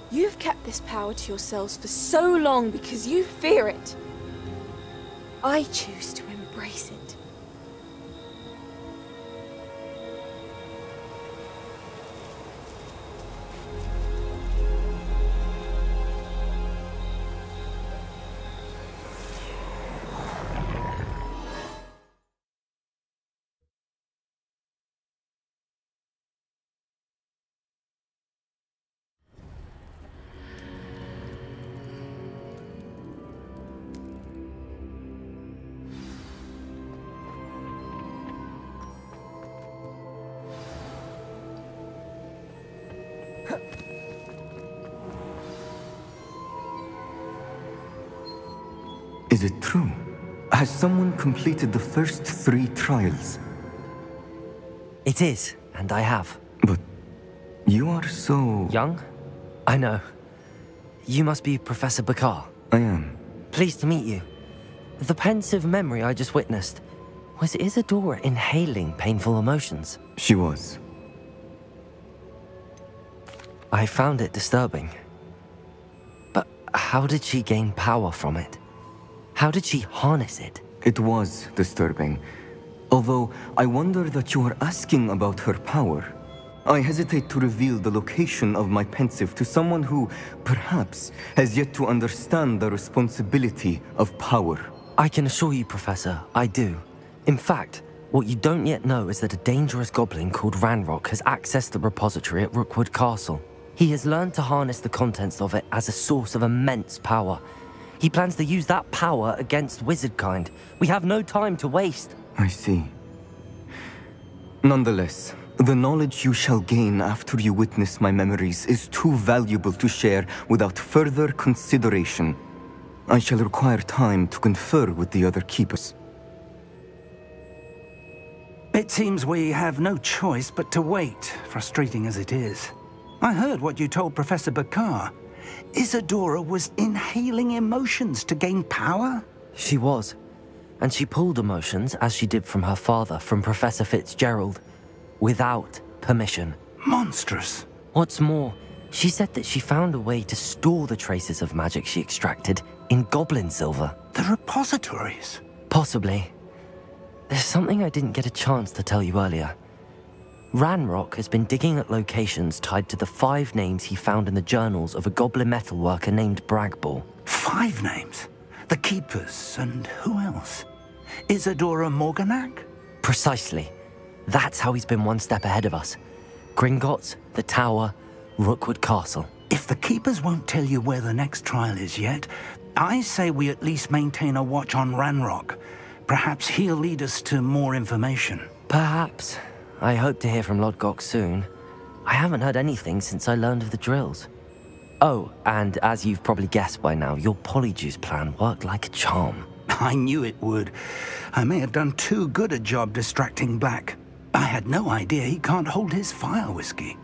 You've kept this power to yourselves for so long because you fear it. I choose to embrace it. Is it true? Has someone completed the first 3 trials? It is, and I have. But you are so... young? I know. You must be Professor Bakar. I am. Pleased to meet you. The pensive memory I just witnessed, was Isadora inhaling painful emotions? She was. I found it disturbing. But how did she gain power from it? How did she harness it? It was disturbing. Although I wonder that you are asking about her power. I hesitate to reveal the location of my pensive to someone who, perhaps, has yet to understand the responsibility of power. I can assure you, Professor, I do. In fact, what you don't yet know is that a dangerous goblin called Ranrock has accessed the repository at Rookwood Castle. He has learned to harness the contents of it as a source of immense power. He plans to use that power against wizardkind. We have no time to waste. I see. Nonetheless, the knowledge you shall gain after you witness my memories is too valuable to share without further consideration. I shall require time to confer with the other keepers. It seems we have no choice but to wait, frustrating as it is. I heard what you told Professor Bakar. Isadora was inhaling emotions to gain power? She was. And she pulled emotions, as she did from her father, from Professor Fitzgerald, without permission. Monstrous. What's more, She said that she found a way to store the traces of magic she extracted in goblin silver. The repositories? Possibly. There's something I didn't get a chance to tell you earlier. Ranrock has been digging at locations tied to the 5 names he found in the journals of a goblin metalworker named Bragball. 5 names? The Keepers, and who else? Isadora Morganac? Precisely. That's how he's been one step ahead of us. Gringotts, the Tower, Rookwood Castle. If the Keepers won't tell you where the next trial is yet, I say we at least maintain a watch on Ranrock. Perhaps he'll lead us to more information. Perhaps. I hope to hear from Lodgok soon. I haven't heard anything since I learned of the drills. Oh, and as you've probably guessed by now, your polyjuice plan worked like a charm. I knew it would. I may have done too good a job distracting Black. I had no idea he can't hold his fire whiskey.